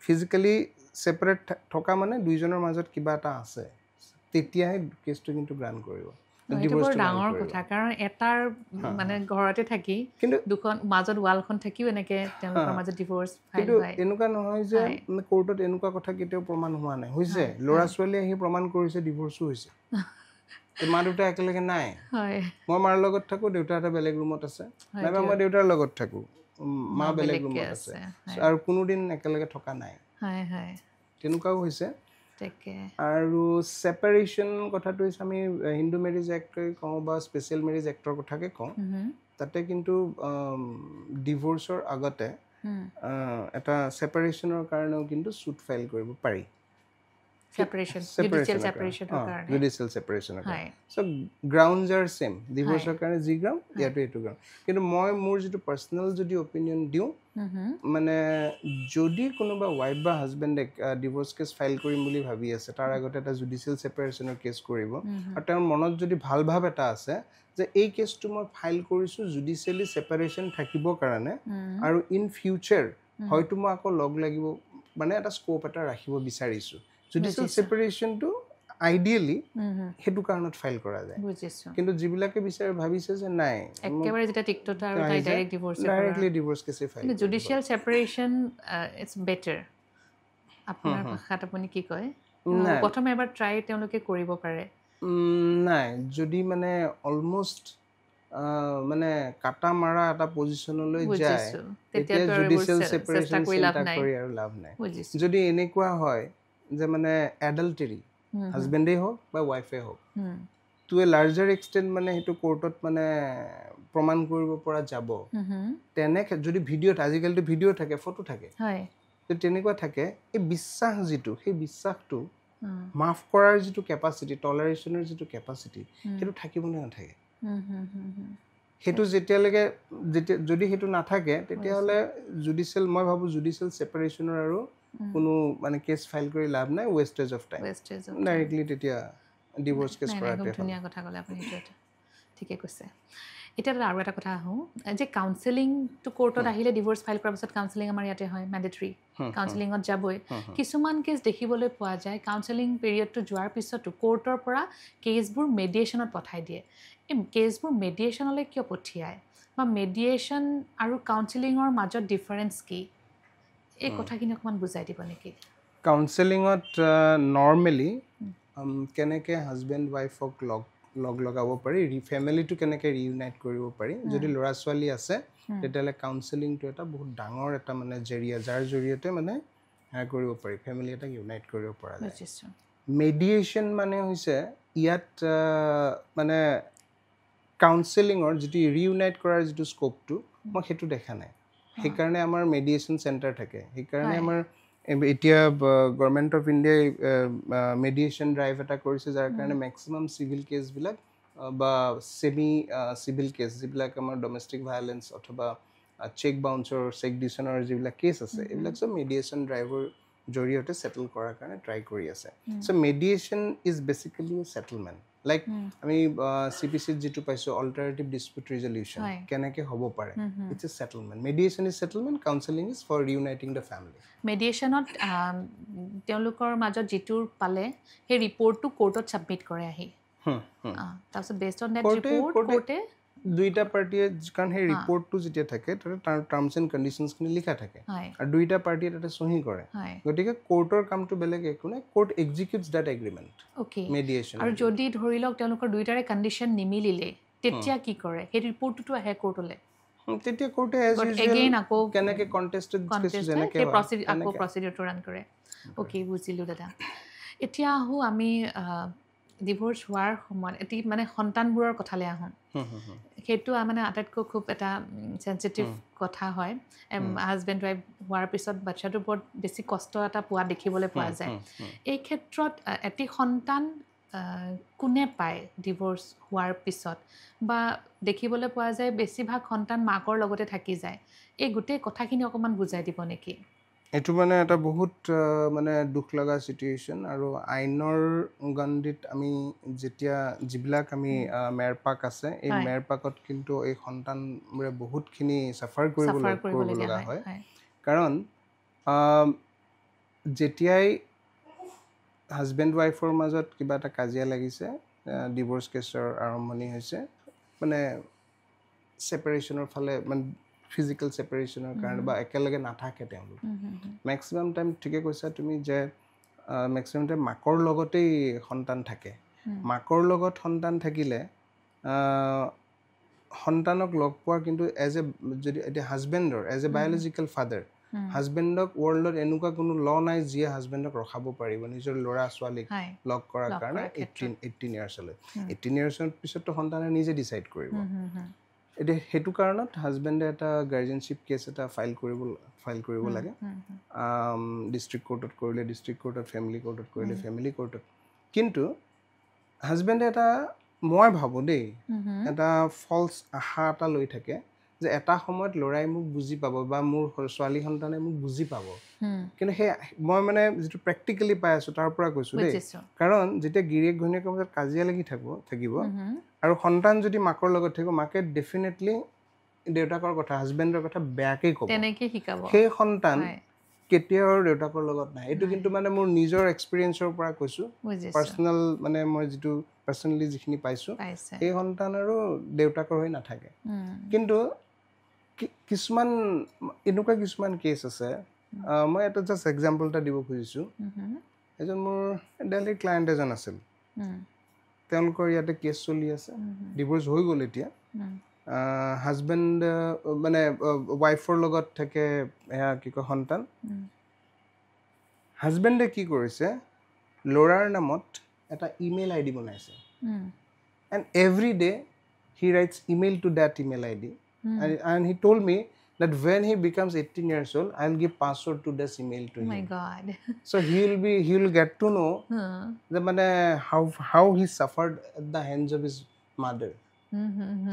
ফিজিকেলি ছেপাৰেট থকা মানে দুইজনৰ মাজত কিবা এটা আছে তেতিয়াহে কেছটো কিন্তু গ্ৰাণ্ট কৰিব ডাঙৰ কথা কাৰণ এটাৰ মানে ঘৰতে থাকি কিন্তু দুখন মাজত ৱালখন থাকিও এনেকে তেওঁলোকৰ মাজত ডিভোৰ্চ ফাইল হয় এনেকুৱা নহয় যে কোৰ্টত এনেকুৱা কথা কেতিয়াও প্ৰমাণ হোৱা নাই হৈছে ল'ৰা ছোৱালী আহি প্ৰমাণ কৰিছে ডিভোৰ্চো হৈছে মা দেউতা একেলগে নাই মই মাৰ লগত থাকোঁ দেউতা এটা বেলেগ ৰুমত আছে নাইবা মই দেউতাৰ লগত থাকোঁ মা বেলেগ ৰুমত আছে আৰু কোনোদিন একেলগে থকা নাই তেনেকুৱাও হৈছে আৰু ছেপাৰেশ্যন কথাটো হৈছে আমি হিন্দু মেৰিজ এক্টে কওঁ বা স্পেচিয়েল মেৰিজ এক্টৰ কথাকে কওঁ তাতে কিন্তু ডিভোৰ্চৰ আগতে এটা ছেপাৰেশ্যনৰ কাৰণেও কিন্তু চুট ফাইল কৰিব পাৰি জুডিচিয়েল ছেপাৰেশ্যনৰ কাৰণে চ' গ্ৰাউণ্ডছ আৰ ছেম ডিভোৰ্চৰ কাৰণে যি গ্ৰাউণ্ড ইয়াতো এইটো গ্ৰাউণ্ড কিন্তু মই মোৰ যিটো পাৰ্চনেল যদি অপিনিয়ন দিওঁ মানে যদি কোনোবা ৱাইফ বা হাজবেণ্ডে ডিভোৰ্চ কেছ ফাইল কৰিম বুলি ভাবি আছে তাৰ আগতে এটা জুডিচিয়েল ছেপাৰেশ্যনৰ কেছ কৰিব আৰু তেওঁৰ মনত যদি ভাল ভাৱ এটা আছে যে এই কেছটো মই ফাইল কৰিছোঁ জুডিচিয়েলি ছেপাৰেশ্যন থাকিবৰ কাৰণে আৰু ইন ফিউচাৰ হয়তো মই আকৌ লগ লাগিব মানে এটা স্ক'প এটা ৰাখিব বিচাৰিছোঁ জুডিচিয়েল ছেপাৰেশ্যনটো আইডিয়েলি সেইটো কাৰণত ফাইল কৰা যায় বুজিছো কিন্তু যিবিলাকে বিচাৰে ভাবিছে যে নাই একেবাৰে যেটা টিকটক আৰু তাই ডাইৰেক্ট ডিভোৰ্স ডাইৰেক্টলি ডিভোৰ্স কেছে file judicial separation it's better আপোনাৰ ভাষাত আপুনি কি কয় প্ৰথমে এবাৰ ট্ৰাই তেওঁলোকে কৰিব পাৰে নাই যদি মানে অলমোষ্ট মানে কাটা মাৰা এটা পজিশনলৈ যায় তেতিয়া জুডিশিয়াল সেপাৰেশন চিন্তা কৰি আৰু লাভ নাই যদি এনেকুৱা হয় যে মানে এডাল্টাৰী হাজবেণ্ডেই হওক বা ৱাইফে হওক টু এ লাৰ্জাৰ এক্সটেণ্ট মানে সেইটো কোৰ্টত মানে প্ৰমাণ কৰিব পৰা যাব তেনে যদি ভিডিঅ'ত আজিকালিতো ভিডিঅ' থাকে ফটো থাকে যদি তেনেকুৱা থাকে এই বিশ্বাস যিটো সেই বিশ্বাসটো মাফ কৰাৰ যিটো কেপাচিটি টলাৰেশ্যনৰ যিটো কেপাচিটি সেইটো থাকিবনে নাথাকে সেইটো যেতিয়ালৈকে যদি সেইটো নাথাকে তেতিয়াহ'লে জুডিচিয়েল মই ভাবোঁ জুডিচিয়েল ছেপাৰেশ্যনৰ আৰু কোনো মানে কেছ ফাইল কৰি লাভ নাই ৱেষ্টেজ অফ টাইম ডাইৰেক্টলি তেতিয়া ডিভোৰ্চ কেছ কৰাটোৱে ধুনীয়া কথা ক'লে আপুনি সেইটো ঠিকে কৈছে এতিয়া আৰু এটা কথা আহোঁ যে কাউন্সেলিংটো কোৰ্টত আহিলে ডিভোৰ্চ ফাইল কৰাৰ পিছত কাউন্সেলিং আমাৰ ইয়াতে হয় মেণ্ডেটৰী কাউন্সেলিঙত যাবই কিছুমান কেছ দেখিবলৈ পোৱা যায় কাউন্সেলিং পিৰিয়ডটো যোৱাৰ পিছতো কোৰ্টৰ পৰা কেছবোৰ মেডিয়েশ্যনত পঠাই দিয়ে এই কেছবোৰ মেডিয়েশ্যনলৈ কিয় পঠিয়ায় বা মেডিয়েশ্যন আৰু কাউন্সেলিঙৰ মাজত ডিফাৰেঞ্চ কি এই কথাখিনি অকণমান বুজাই দিব নেকি কাউন্সেলিঙত নৰ্মেলি কেনেকৈ হাজবেণ্ড ৱাইফক লগাব পাৰি ফেমিলিটো কেনেকৈ ৰিউনাইট কৰিব পাৰি যদি ল'ৰা ছোৱালী আছে তেতিয়াহ'লে কাউন্সেলিংটো এটা বহুত ডাঙৰ এটা মানে জৰিয়া যাৰ জৰিয়তে মানে কৰিব পাৰি ফেমিলি এটাক ইউনাইট কৰিব পৰা যায় মেডিয়েশ্যন মানে হৈছে ইয়াত মানে কাউন্সেলিঙৰ যিটো ৰিউনাইট কৰাৰ যিটো স্ক'পটো মই সেইটো দেখা নাই সেইকাৰণে আমাৰ মেডিয়েশ্যন চেণ্টাৰ থাকে সেইকাৰণে আমাৰ এতিয়া গভৰ্ণমেণ্ট অফ ইণ্ডিয়াই মেডিয়েশ্যন ড্ৰাইভ এটা কৰিছে যাৰ কাৰণে মেক্সিমাম চিভিল কেছবিলাক বা ছেমি চিভিল কেছ যিবিলাক আমাৰ ডমেষ্টিক ভায়লেঞ্চ অথবা চেক বাউন্সৰ চেক ডিউচনৰ যিবিলাক কেছ আছে এইবিলাক চব মেডিয়েশ্যন ড্ৰাইভৰ জৰিয়তে ছেটেল কৰাৰ কাৰণে ট্ৰাই কৰি আছে চ' মেডিয়েশ্যন ইজ বেচিকেলি ছেটেলমেণ্ট লাইক আমি CPCত যিটো পাইছোঁ অল্টাৰনেটিভ ডিস্পিউট ৰিজলিউশ্যন কেনেকৈ হ'ব পাৰে it's a settlement mediation is settlement counselling is for reuniting the family মেডিয়েশ্যনত তেওঁলোকৰ মাজত যিটো পালে সেই ৰিপৰ্টটো কোৰ্টত ছাবমিট কৰে আহি তাৰপিছত বেছড অন দেট ৰিপৰ্ট কোৰ্টে দুইটা পাৰ্টিয়ে কাৰণ সেই ৰিপৰ্টটো যেতিয়া থাকে তাতে তাৰ টাৰ্মছ এণ্ড কণ্ডিশ্যনছখিনি লিখা থাকে আৰু দুইটা পাৰ্টিয়ে তাতে চহী কৰে গতিকে কোৰ্টৰ কামটো বেলেগ একো নাই কোৰ্ট এক্সিকিউটছ দেট এগ্ৰিমেণ্ট মেডিয়েশ্যন আৰু যদি ধৰি লওক তেওঁলোকৰ দুইটাৰে কণ্ডিশ্যন নিমিলিলে তেতিয়া কি কৰে সেই ৰিপৰ্টটোতো আহে কোৰ্টলৈ তেতিয়া কোৰ্টে আকৌ কেনেকৈ কণ্টেষ্টেড যেনেকৈ আকৌ প্ৰচিডিউৰটো ৰান কৰে অ'কে বুজিলোঁ দাদা এতিয়া আহোঁ আমি ডিভোৰ্চ হোৱাৰ সময়ত এটি মানে সন্তানবোৰৰ কথালৈ আহোঁ সেইটো মানে আটাইতকৈ খুব এটা চেঞ্চিটিভ কথা হয় হাজবেণ্ড ৱাইফ হোৱাৰ পিছত বাচ্ছাটোৰ ওপৰত বেছি কষ্ট এটা পোৱা দেখিবলৈ পোৱা যায় এই ক্ষেত্ৰত এটি সন্তান কোনে পায় ডিভোৰ্চ হোৱাৰ পিছত বা দেখিবলৈ পোৱা যায় বেছিভাগ সন্তান মাকৰ লগতে থাকি যায় এই গোটেই কথাখিনি অকণমান বুজাই দিব নেকি এইটো মানে এটা বহুত মানে দুখ লগা চিটুৱেশ্যন আৰু আইনৰ গণ্ডিত আমি যেতিয়া যিবিলাক আমি মেৰপাক আছে এই মেৰপাকত কিন্তু এই সন্তানবোৰে বহুতখিনি চাফাৰ কৰিব লগা হয় কাৰণ যেতিয়াই হাজবেণ্ড ৱাইফৰ মাজত কিবা এটা কাজিয়া লাগিছে ডিভোৰ্চ কেছৰ আৰম্ভণি হৈছে মানে ছেপাৰেশ্যনৰ ফালে মানে ফিজিকেল ছেপাৰেশ্যনৰ কাৰণে বা একেলগে নাথাকে তেওঁলোক মেক্সিমাম টাইম ঠিকে কৈছা তুমি যে মেক্সিমাম টাইম মাকৰ লগতেই সন্তান থাকে মাকৰ লগত সন্তান থাকিলে সন্তানক লগ পোৱাৰ কিন্তু যদি এতিয়া হাজবেণ্ডৰ এজ এ বায়'লজিকেল ফাদাৰ হাজবেণ্ডক ৱৰ্ল্ডত এনেকুৱা কোনো ল নাই যিয়ে হাজবেণ্ডক ৰখাব পাৰিব নিজৰ ল'ৰা ছোৱালীক লগ কৰাৰ কাৰণে 18 ইয়াৰ্ছলৈ 18 ইয়াৰ্ছৰ পিছততো সন্তানে নিজে ডিচাইড কৰিব এতিয়া সেইটো কাৰণত হাজবেণ্ডে এটা গাৰ্জেনশ্বিপ কেছ এটা ফাইল কৰিব লাগে ডিষ্ট্ৰিক্ট কোৰ্টত কৰিলে ডিষ্ট্ৰিক্ট কোৰ্টত ফেমিলি কোৰ্টত কৰিলে ফেমিলি কোৰ্টত কিন্তু হাজবেণ্ডে এটা মই ভাবোঁ দেই এটা ফল্ছ আশা এটা লৈ থাকে যে এটা সময়ত ল'ৰাই মোক বুজি পাব বা মোৰ ছোৱালী সন্তানে মোক বুজি পাব কিন্তু সেই মই মানে যিটো প্ৰেক্টিকেলি পাই আছোঁ তাৰ পৰা কৈছোঁ দেই কাৰণ যেতিয়া গিৰিয়েক ঘৈণীয়েকৰ মাজত কাজিয়া লাগি থাকিব আৰু সন্তান যদি মাকৰ লগত থাকিব মাকে ডেফিনেটলি দেউতাকৰ কথা হাজবেণ্ডৰ কথা বেয়াকৈ ক'ব তেনেকৈ শিকাব সেই সন্তান কেতিয়াও দেউতাকৰ লগত নাই এইটো কিন্তু মানে মোৰ নিজৰ এক্সপিৰিয়েঞ্চৰ পৰা কৈছোঁ পাৰ্চনেল মানে মই যিটো পাৰ্চনেলি যিখিনি পাইছোঁ এই সন্তান আৰু দেউতাকৰ হৈ নাথাকে কিন্তু কিছুমান এনেকুৱা কিছুমান কেছ আছে মই এটা জাষ্ট এক্সাম্পল এটা দিব খুজিছোঁ এজন মোৰ দিল্লীৰ ক্লায়েণ্ট এজন আছিল তেওঁলোকৰ ইয়াতে কেছ চলি আছে ডিভোৰ্চ হৈ গ'ল এতিয়া হাজবেণ্ড মানে ৱাইফৰ লগত থাকে এয়া কি কয় সন্তান হাজবেণ্ডে কি কৰিছে ল'ৰাৰ নামত এটা ইমেইল আইডি বনাইছে and every day he writes email to date email ID and he told me that when he becomes 18 years old I'll give password to this email to him. Oh my god. So he will get to know the mane how he suffered at the hands of his mother.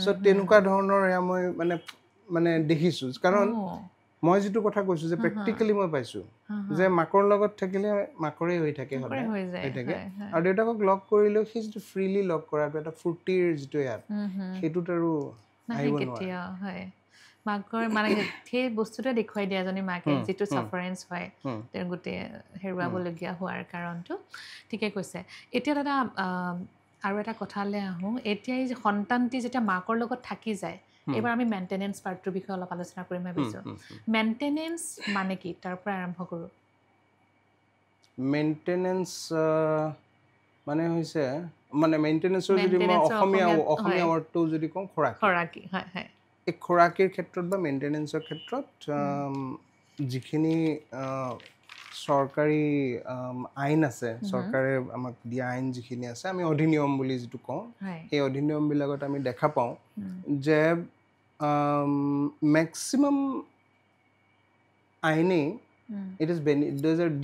So tenuka dhoroner ya moi mane dekhisu karon মই যেটো কথা কৈছো যে প্ৰ্যাকটিক্যালি মই পাইছো যে মাকৰ লগত থাকিলে মাকৰে হৈ থাকে হয় হৈ থাকে আৰু দেউতাকক লক কৰিলেও সি যেটো ফ্ৰীলি লক কৰাটো এটা ফুৰ্তিৰ যেটো ইয়াত হেতুত আৰু আহিব কেতিয়া হয় মাকৰ মানে সেই বস্তুটো দেখুৱাই দিয়া জনী মাকে যেটো সাফাৰেন্স হয় তেৰ গুটে হেৰুৱাবলগীয়া হোৱাৰ কাৰণটো ঠিকে কৈছে এতিয়া দাদা আৰু এটা কথালে আহো এতিয়া এই সন্তানটি যেতিয়া মাকৰ লগত থাকি যায় এবাৰ আমি মেইনটেনেন্স পাৰ্টৰ বিষয়ে অলপ আলোচনা কৰিম ভাবিছো মেইনটেনেন্স মানে কি তাৰ পৰা আৰম্ভ কৰো মেইনটেনেন্স মানে হৈছে মানে মেইনটেনেন্সৰ যদি মই অসমীয়া ৱৰ্ডটো যদি কওঁ খৰাকি হয় হয় এই খৰাকিৰ ক্ষেত্ৰত বা মেইনটেনেন্সৰ ক্ষেত্ৰত যিখিনি চৰকাৰী আইন আছে চৰকাৰে আমাক দিয়া আইন যিখিনি আছে আমি অধিনিয়ম বুলি যেটো কওঁ এই অধিনিয়মবিলাকত আমি দেখা পাওঁ যে maximum aine it is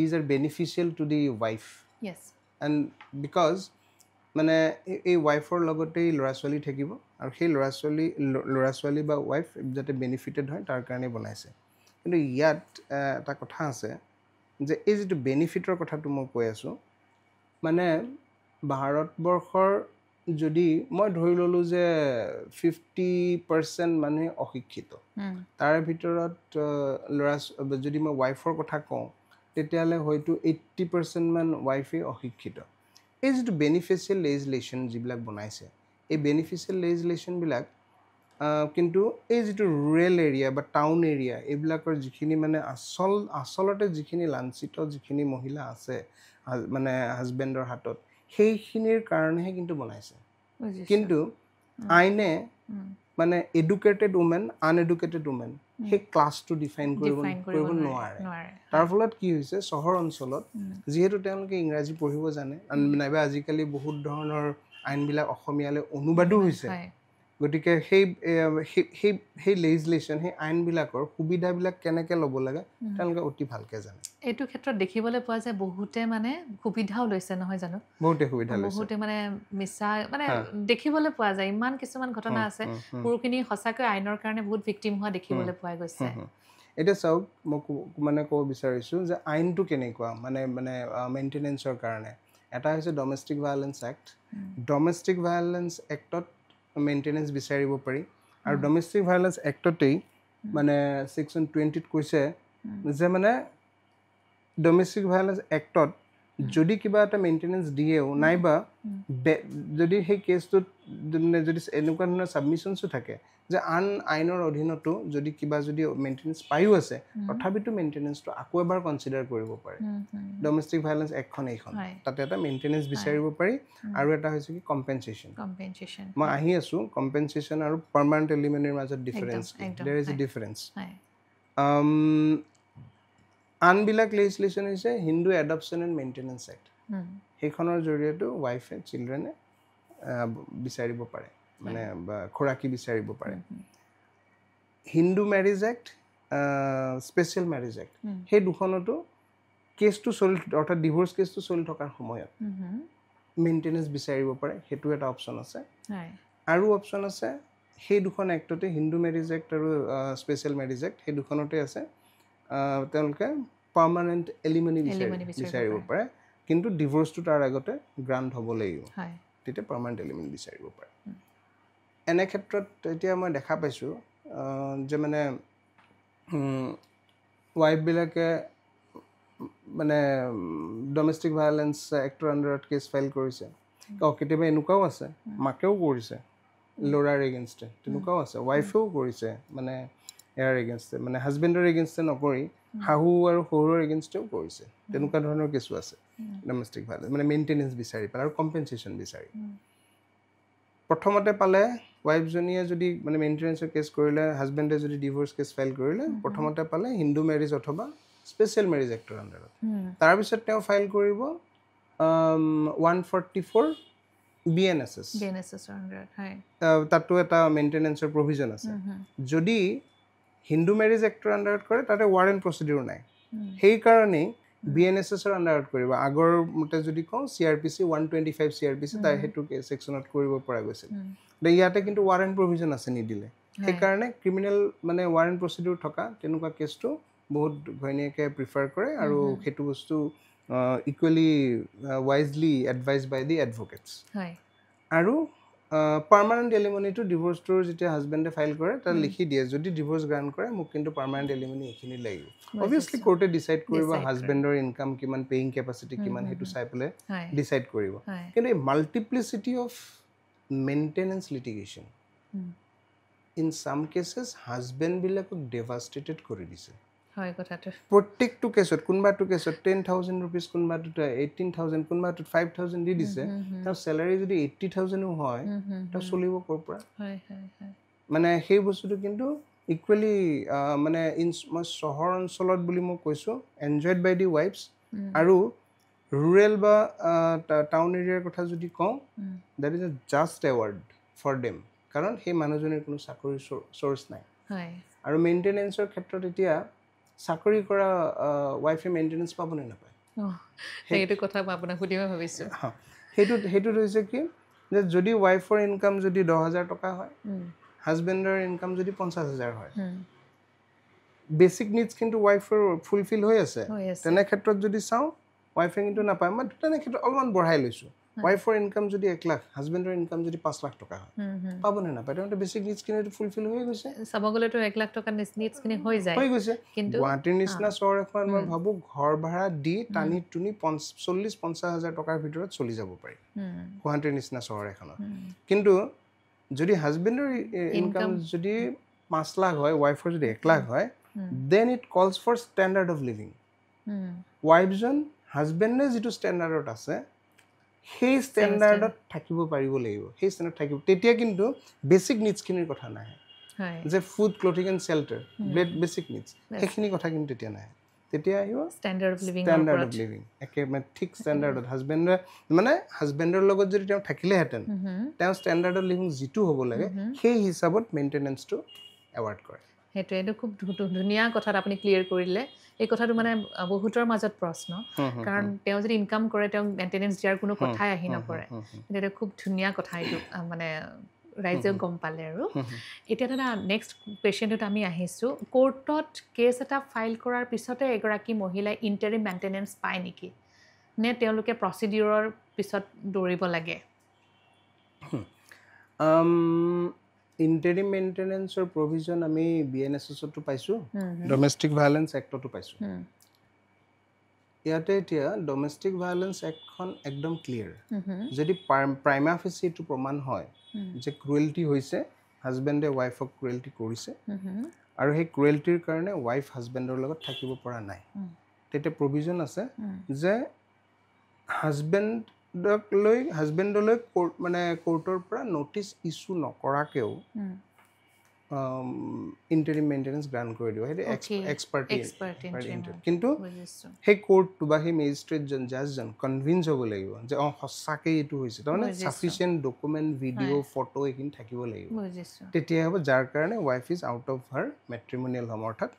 these are beneficial to the wife yes and because মানে এই ওয়াইফৰ লগতে লৰা ছোৱালী থাকিব আৰু সেই লৰা ছোৱালী বা ওয়াইফ যাতে বেনিফিটেড হয় তাৰ কাৰণে বনাইছে কিন্তু ইয়াত এটা কথা আছে যে এই যেটো বেনিফিটৰ কথাটো মই কৈ আছো মানে ভাৰতবৰ্ষৰ যদি মই ধৰি ললো যে 50% মানুহে অশিক্ষিত তাৰ ভিতৰত লৰা যদি মই ওয়াইফৰ কথা কওঁ তেতিয়ালে হয়তো 80% মান ওয়াইফে অশিক্ষিত এই যেটো বেনিফিচিয়েল লেজিসলেশন যিবিলাক বনাইছে এই বেনিফিচিয়েল লেজিসলেশন বিলাক কিন্তু এই যেটো ৰুৰেল এৰিয়া বা টাউন এৰিয়া এইবিলাকৰ যিখিনি মানে আসলতে যিখিনি লাঞ্ছিত যিখিনি মহিলা আছে মানে হাজবেণ্ডৰ হাতত সেইখিনিৰ কাৰণেহে কিন্তু বনাইছে কিন্তু আইনে মানে এডুকেটেড ওমেন আনএডুকেটেড ওমেন সেই ক্লাছটো ডিফাইন কৰিব নোৱাৰে তাৰ ফলত কি হৈছে চহৰ অঞ্চলত যেহেতু তেওঁলোকে ইংৰাজী পঢ়িব জানে নাইবা আজিকালি বহুত ধৰণৰ আইনবিলাক অসমীয়ালৈ অনুবাদো হৈছে গতিকে সেই লেজিসলেশন সেই আইনবিলাকৰ সুবিধাবিলাক কেনেকৈ ল'ব লাগে তেওঁলোকে অতি ভালকৈ জানে এইটো ক্ষেত্ৰত দেখিবলৈ পোৱা যায় বহুতে মানে সুবিধাও লৈছে নহয় জানো বহুতে সুবিধা লৈছে বহুতে মানে মিছা মানে দেখিবলৈ পোৱা যায় ইমান কিছুমান ঘটনা আছে পুৰুষখিনি সঁচাকৈ আইনৰ কাৰণে বহুত ভিকটিম হোৱা দেখিবলৈ পোৱা গৈছে এটা চাওক মই মানে ক'ব বিচাৰিছো যে আইনটো কেনেকুৱা মানে মেইনটেনেন্সৰ কাৰণে এটা হৈছে domestic violence act domestic violence এক্টত মেইনটেনেন্স বিচাৰিব পাৰি আৰু ডমেষ্টিক ভায়োলেন্স এক্টতেই মানে সেকশন 20 ত কৈছে যে মানে ডমেষ্টিক ভায়োলেন্স এক্টত যদি কিবা এটা মেইনটেনেন্স দিয়েও নাইবা যদি সেই কেছটোত যদি এনেকুৱা ধৰণৰ সাবমিশনছো থাকে যে আন আইনৰ অধীনতো যদি কিবা যদি মেইনটেনেন্স পাইও আছে তথাপিতো মেইনটেনেন্সটো আকৌ এবাৰ কনসিডাৰ কৰিব পাৰে ডমেষ্টিক ভায়োলেন্স এক্টখন এইখন তাতে এটা মেইনটেনেন্স বিচাৰিব পাৰি আৰু এটা হৈছে কি কম্পেনসেশন মই আহি আছো কম্পেনসেশন আৰু পাৰ্মানেন্ট এলিমেন্টৰ মাজত difference there is a difference আনবিলাক লেজিসলেশন হৈছে Hindu adoption and maintenance act সেইখনৰ জৰিয়তে ওয়াইফে চিলড্ৰেনে বিচাৰিব পাৰে মানে খৰাকি বিচাৰিব পাৰে হিন্দু ম্যাৰেজ এক্ট স্পেশাল ম্যাৰেজ এক্ট সেই দুখনতো কেছটো চলি অৰ্থাৎ ডিভোৰ্স কেছটো চলি থকাৰ সময়ত মেইনটেনেন্স বিচাৰিব পাৰে হেতু এটা অপচন আছে আৰু অপচন আছে সেই দুখন এক্টতে হিন্দু ম্যাৰেজ এক্ট আৰু স্পেশাল ম্যাৰেজ এক্ট সেই দুখনতে আছে তেওঁলোকে পাৰ্মানেন্ট এলিমনি বিচাৰিব পাৰে কিন্তু ডিভোৰ্সটো তাৰ আগতে গ্ৰান্ট হ'ব লাগিব তেতিয়া পাৰ্মানেন্ট এলিমনি বিচাৰিব পাৰে এনে ক্ষেত্ৰত এতিয়া মই দেখা পাইছো যে মানে ওয়াইফ বিলাকে মানে ডমেষ্টিক ভায়োলেন্স এক্টৰ আণ্ডাৰত কেছ ফাইল কৰিছে কেতিয়াবা এনেকুৱাও আছে মাকেও কৰিছে ল'ৰাৰ এগেইনষ্টে তেনেকুৱাও আছে ৱাইফেও কৰিছে মানে ইয়াৰ এগেইনষ্টে মানে হাজবেণ্ডৰ এগেইনষ্টে নকৰি শাহু আৰু শহুৰৰ এগেইনষ্টেও কৰিছে তেনেকুৱা ধৰণৰ কেছো আছে ডমেষ্টিক ভায়োলেন্স মানে মেইনটেনেঞ্চ বিচাৰি পেলাই আৰু কম্পেনচেশ্যন বিচাৰি প্ৰথমতে পালে ৱাইফজনীয়ে যদি মানে মেইনটেনেঞ্চৰ কেছ কৰিলে হাজবেণ্ডে যদি ডিভোৰ্চ কেছ ফাইল কৰিলে প্ৰথমতে পালে হিন্দু মেৰিজ অথবা স্পেচিয়েল মেৰিজ এক্টৰ আণ্ডাৰত তাৰপিছত তেওঁ ফাইল কৰিব 144 BNSS তাতো এটা মেইনটেনেঞ্চৰ প্ৰভিজন আছে যদি হিন্দু মেৰিজ এক্টৰ আণ্ডাৰত কৰে তাতে ৱাৰেণ্ট প্ৰচিডিউৰ নাই সেইকাৰণেই BNSSৰ আণ্ডাৰত কৰিব আগৰ মতে যদি কওঁ CRPC 125 CRPC তাৰ সেইটো ছেকশ্যনত কৰিব পৰা গৈছিল ইয়াতে কিন্তু ৱাৰেণ্ট প্ৰভিজন আছে নিদিলে সেইকাৰণে ক্ৰিমিনেল মানে ৱাৰেণ্ট প্ৰচিডিউৰ থকা তেনেকুৱা কেছটো বহুত ঘৈণীয়েকে প্ৰিফাৰ কৰে আৰু সেইটো বস্তু equally wisely advise by the advocates আৰু পাৰ্মানেণ্ট এলিমনিটো ডিভোৰ্চটোৰ যেতিয়া হাজবেণ্ডে ফাইল কৰে তাত লিখি দিয়ে যদি ডিভোৰ্চ গ্ৰাণ্ট কৰে মোক কিন্তু পাৰ্মানেণ্ট এলিমনি এইখিনি লাগিব অবভিয়াছলি কোৰ্টে ডিচাইড কৰিব হাজবেণ্ডৰ ইনকাম কিমান পেয়িং কেপাচিটি কিমান সেইটো চাই পেলাই ডিচাইড কৰিব কিন্তু এই multiplicity of maintenance litigation in চাম কেছেছ হাজবেণ্ডবিলাকক ডেভাষ্টেটেড কৰি দিছে প্ৰত্যেকটো কেছত কোনোবাটো কেছত 10,000 rupees কোনোবাটোত 18,000 কোনোবাটোত 5,000 দি দিছে তাৰ চেলাৰী যদি 80,000ও হয় তাৰ চলিব ক'ৰ পৰা মানে সেই বস্তুটো কিন্তু ইকুৱেলি মানে মই চহৰ অঞ্চলত বুলি মই কৈছোঁ এনজয়ড বাই দি ৱাইফছ আৰু ৰুৰেল বা টাউন এৰিয়াৰ কথা যদি কওঁ that is a just award for them কাৰণ সেই মানুহজনীৰ কোনো চাকৰিৰ চ'ৰ্চ নাই আৰু মেইনটেনেঞ্চৰ ক্ষেত্ৰত এতিয়া চাকৰি কৰা ৱাইফে মেইনটেনেঞ্চ পাবনে নাপায় সেইটো কথা মই আপোনাক সুধিব ভাবিছোঁ সেইটোত হৈছে কি যে যদি ৱাইফৰ ইনকাম যদি 10,000 টকা হয় হাজবেণ্ডৰ ইনকাম যদি 50,000 হয় বেচিক নিডছ কিন্তু ৱাইফৰ ফুলফিল হৈ আছে তেনে ক্ষেত্ৰত যদি চাওঁ ৱাইফে কিন্তু নাপায় মই তেনে ক্ষেত্ৰত অলপমান বঢ়াই লৈছোঁ ৱাইফৰ ইনকাম যদি 1 লাখ হাজবেণ্ডৰ ইনকাম যদি 5 লাখ টকা হয় পাবনে নাপায় তেন্তে বেচিক নিডছখিনি ফুলফিল হৈ গৈছে চাব গ'লেতো 1 লাখ টকা নিডছখিনি হৈ গৈছে কিন্তু গুৱাহাটীৰ নিচিনা চহৰ এখন মই ভাবোঁ ঘৰ ভাড়া দি টানি টুনি 40-50 হাজাৰ টকাৰ ভিতৰত চলি যাব পাৰি গুৱাহাটীৰ নিচিনা চহৰ এখনত কিন্তু যদি হাজবেণ্ডৰ ইনকাম যদি 5 লাখ হয় ৱাইফৰ যদি 1 লাখ হয় then it calls for standard of living ৱাইফজন হাজবেণ্ডে যিটো ষ্টেণ্ডাৰ্ডত আছে সেই ষ্টেণ্ডাৰ্ডত থাকিব পাৰিব লাগিব সেই ষ্টেণ্ডাৰ্ড থাকিব তেতিয়া কিন্তু বেচিক নিডছখিনিৰ কথা নাহে যে food clothing and shelter basic needs সেইখিনি কথা কিন্তু তেতিয়া নাহে তেতিয়া আহিব ষ্টেণ্ডাৰ্ড অফ লিভিং একেবাৰে ঠিক ষ্টেণ্ডাৰ্ডত হাজবেণ্ডে মানে হাজবেণ্ডৰ লগত যদি তেওঁ থাকিলেহেঁতেন তেওঁ ষ্টেণ্ডাৰ্ড অফ লিভিং যিটো হ'ব লাগে সেই হিচাপত মেইনটেনেঞ্চটো এৱাৰ্ড কৰে সেইটো এইটো খুব ধুনীয়া কথাত আপুনি ক্লিয়াৰ কৰিলে এই কথাটো মানে বহুতৰ মাজত প্ৰশ্ন কাৰণ তেওঁ যদি ইনকাম কৰে তেওঁ মেইনটেনেঞ্চ দিয়াৰ কোনো কথাই আহি নপৰে কিন্তু এইটো খুব ধুনীয়া কথা এইটো মানে ৰাইজেও গম পালে আৰু এতিয়া দাদা নেক্সট কুৱেশ্যনটোত আমি আহিছোঁ কোৰ্টত কেছ এটা ফাইল কৰাৰ পিছতে এগৰাকী মহিলাই ইণ্টাৰিম মেইনটেনেঞ্চ পায় নেকি নে তেওঁলোকে প্ৰচিডিউৰৰ পিছত দৌৰিব লাগে ইণ্টাৰিম মেইনটেনেঞ্চৰ প্ৰভিজন আমি BNSSতো পাইছোঁ ডমেষ্টিক ভায়োলেন্স এক্টতো পাইছোঁ ইয়াতে এতিয়া ডমেষ্টিক ভায়োলেন্স এক্টখন একদম ক্লিয়াৰ যদি প্ৰাইমা ফেচি এইটো প্ৰমাণ হয় যে ক্ৰুৱেল্টি হৈছে হাজবেণ্ডে ৱাইফক ক্ৰুৱেল্টি কৰিছে আৰু সেই ক্ৰুৱেল্টিৰ কাৰণে ৱাইফ হাজবেণ্ডৰ লগত থাকিব পৰা নাই তেতিয়া প্ৰভিজন আছে যে হাজবেণ্ডলৈ কোৰ্ট মানে কোৰ্টৰ পৰা নটিচ ইছ্যু নকৰাকেও ইণ্টাৰিম মেইনটেনেঞ্চ গ্ৰাণ্ট কৰি দিব সেইটো এক্সপাৰ্টি কিন্তু সেই কোৰ্টটো বা সেই মেজিষ্ট্ৰেটজন জাজজন কনভিন্স হ'ব লাগিব যে সঁচাকৈ এইটো হৈছে তাৰমানে চাফিচিয়েণ্ট ডকুমেণ্ট ভিডিঅ' ফটো এইখিনি থাকিব লাগিব তেতিয়াই হ'ব যাৰ কাৰণে wife is out of her matrimonial home অৰ্থাৎ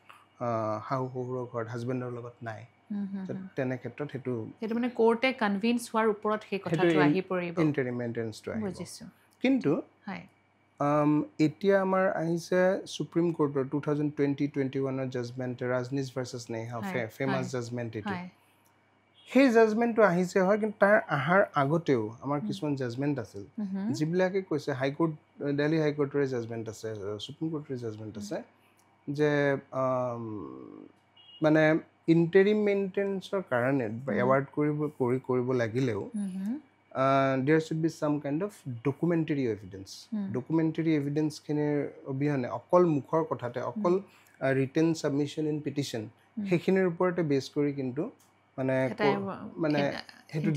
শাহু শহুৰৰ ঘৰত হাজবেণ্ডৰ লগত নাই তেনে ক্ষেত্ৰত সেইটো মানে কোৰ্টে কনভিন্স হোৱাৰ ওপৰত সেই কথাটো আহি পৰিব ইণ্টাৰিম মেইনটেনেঞ্চটো আহিব কিন্তু এতিয়া আমাৰ আহিছে সুপ্ৰিম কোৰ্টৰ 2020-21 judgment Rajnish versus Neha famous judgment এইটো সেই জাজমেণ্টটো আহিছে হয় কিন্তু তাৰ অহাৰ আগতেও আমাৰ কিছুমান জাজমেণ্ট আছিল যিবিলাকে কৈছে হাইকোৰ্ট দিল্লী হাইকোৰ্টৰে জাজমেণ্ট আছে সুপ্ৰিম কোৰ্টৰে জাজমেণ্ট আছে যে মানে ইণ্টাৰিম মেইনটেনেন্সৰ কাৰণে এৱাৰ্ড কৰিব লাগিলেও there should be some kind of documentary evidence. Documentary evidence খিনিৰ অবিহনে অকল মুখৰ কথাতে অকল written submission in petition সেইখিনিৰ ওপৰতে বেছ কৰি কিন্তু মানে সেইটো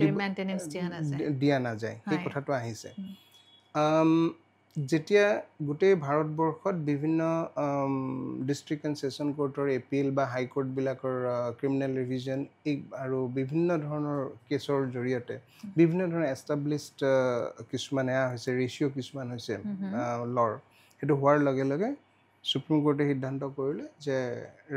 দিয়া নাযায় সেই কথাটো আহিছে যেতিয়া গোটেই ভাৰতবৰ্ষত বিভিন্ন ডিষ্ট্ৰিক্ট এণ্ড ছেছন কোৰ্টৰ এপিল বা হাই কোৰ্টবিলাকৰ ক্ৰিমিনেল ৰিভিজন আৰু বিভিন্ন ধৰণৰ কেছৰ জৰিয়তে বিভিন্ন ধৰণৰ এষ্টাব্লিছড কিছুমান এয়া হৈছে ৰেচিঅ' কিছুমান হৈছে লৰ সেইটো হোৱাৰ লগে লগে সুপ্ৰিম কোৰ্টে সিদ্ধান্ত কৰিলে যে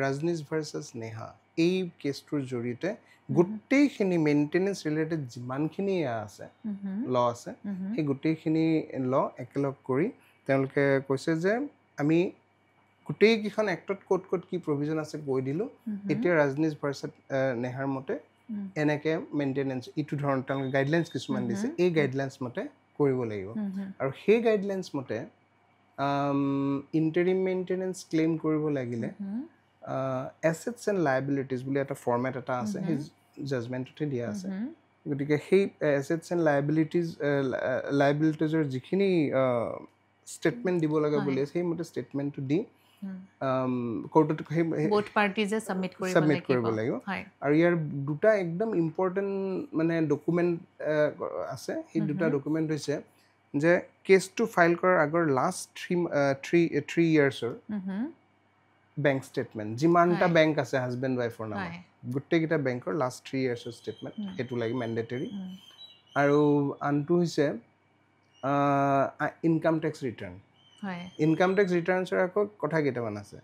ৰাজনীশ ভাৰ্চাছ নেহা এই কেছটোৰ জৰিয়তে গোটেইখিনি মেইনটেনেন্স ৰিলেটেড যিমানখিনি আছে ল আছে সেই গোটেইখিনি ল একেলগ কৰি তেওঁলোকে কৈছে যে আমি গোটেইকেইখন এক্টত ক'ত কি প্ৰভিজন আছে কৈ দিলোঁ এতিয়া ৰাজনীশ ভাৰ্চাছ নেহাৰ মতে এনেকৈ মেইনটেনেন্স ইটো ধৰণৰ তেওঁলোকে গাইডলাইনছ কিছুমান দিছে এই গাইডলাইনছ মতে কৰিব লাগিব আৰু সেই গাইডলাইনছ মতে ইণ্টাৰিম মেইনটেনেন্স ক্লেইম কৰিব লাগিলে এছেটছ এণ্ড লাইবিলিটিজ বুলি এটা ফৰ্মেট এটা আছে সেই জাজমেণ্টতে দিয়া আছে গতিকে সেই এছেটছ এণ্ড লাইবিলিটিজৰ যিখিনি ষ্টেটমেণ্ট দিব লগা বুলি আছে সেইমতে ষ্টেটমেণ্টটো দি কোৰ্টত ছাবমিট কৰিব লাগিব আৰু ইয়াৰ দুটা একদম ইম্পৰ্টেণ্ট মানে ডকুমেণ্ট আছে সেই দুটা ডকুমেণ্ট হৈছে যে কেছটো ফাইল কৰাৰ আগৰ লাষ্ট 3 ইয়াৰ্ছৰ বেংক ষ্টেটমেণ্ট যিমানটা বেংক আছে হাজবেণ্ড ৱাইফৰ নামত গোটেইকেইটা বেংকৰ লাষ্ট 3 ইয়াৰ্ছৰ ষ্টেটমেণ্ট সেইটো লাগে মেণ্ডেটৰী আৰু আনটো হৈছে income tax return income tax ৰিটাৰ্ণছৰ আকৌ কথা কেইটামান আছে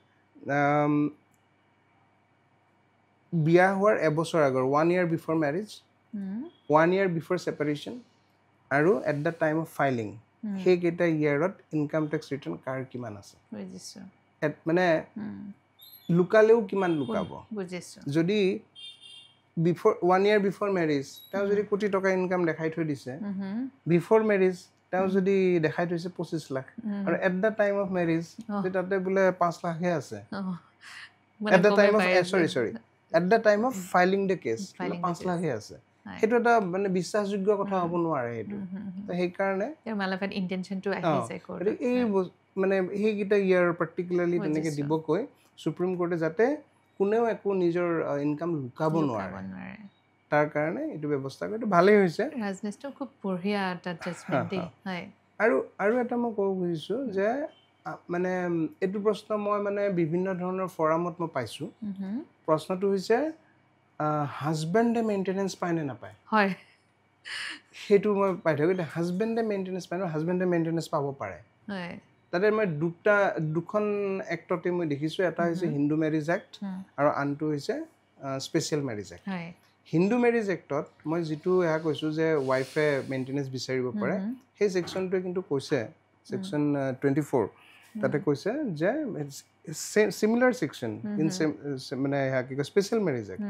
বিয়া হোৱাৰ এবছৰ আগৰ 1 year before marriage 1 year before separation আৰু at the time of filing সেইকেইটা ইয়াৰত ইনকাম টেক্স ৰিটাৰ্ণ কাৰ কিমান আছে মানে লুকালেও কিমান লুকাব যদি বিফৰ 1 year বিফৰ মেৰিজ তেওঁ যদি কোটি টকা ইনকাম দেখাই থৈ দিছে বিফৰ মেৰিজ তেওঁ যদি দেখাই থৈছে 25 লাখ আৰু at the time of marriage তাতে বোলে 5 লাখহে আছে at the time of sorry at the time of filing the case 5 লাখহে আছে সেইটো এটা মানে বিশ্বাসযোগ্য কথা হ'ব নোৱাৰে সেইটো সেইকাৰণে এই মানে সেইকেইটা ইয়াৰ পাৰ্টিকুলাৰলি তেনেকৈ দিব কৈ সুপ্ৰিম কোৰ্টে যাতে কোনেও একো নিজৰ ইনকাম লুকাব নোৱাৰে তাৰ কাৰণে এইটো ব্যৱস্থা কৰিটো ভালেই হৈছে ৰাজনীতিটো খুব বঢ়িয়া এটা জাজমেণ্ট হয় আৰু এটা মই ক'ব খুজিছোঁ যে মানে এইটো প্ৰশ্ন মই মানে বিভিন্ন ধৰণৰ ফৰামত মই পাইছোঁ প্ৰশ্নটো হৈছে হাজবেণ্ডে মেইনটেনেন্স পায় নে নাপায় হয় সেইটো মই পাই থাকোঁ এতিয়া হাজবেণ্ডে মেইনটেনেন্স পায় ন হাজবেণ্ডে মেইনটেনেন্স পাব পাৰে তাতে মই দুখন এক্টতে মই দেখিছোঁ এটা হৈছে হিন্দু মেৰিজ এক্ট আৰু আনটো হৈছে special marriage act Hindu marriage এক্টত মই যিটো এয়া কৈছোঁ যে ৱাইফে মেইনটেনেন্স বিচাৰিব পাৰে সেই ছেকশ্যনটোৱে কিন্তু কৈছে ছেকশ্যন 24 তাতে কৈছে যে similar section in মানে কি কয় স্পেচিয়েল মেৰিজ এক্ট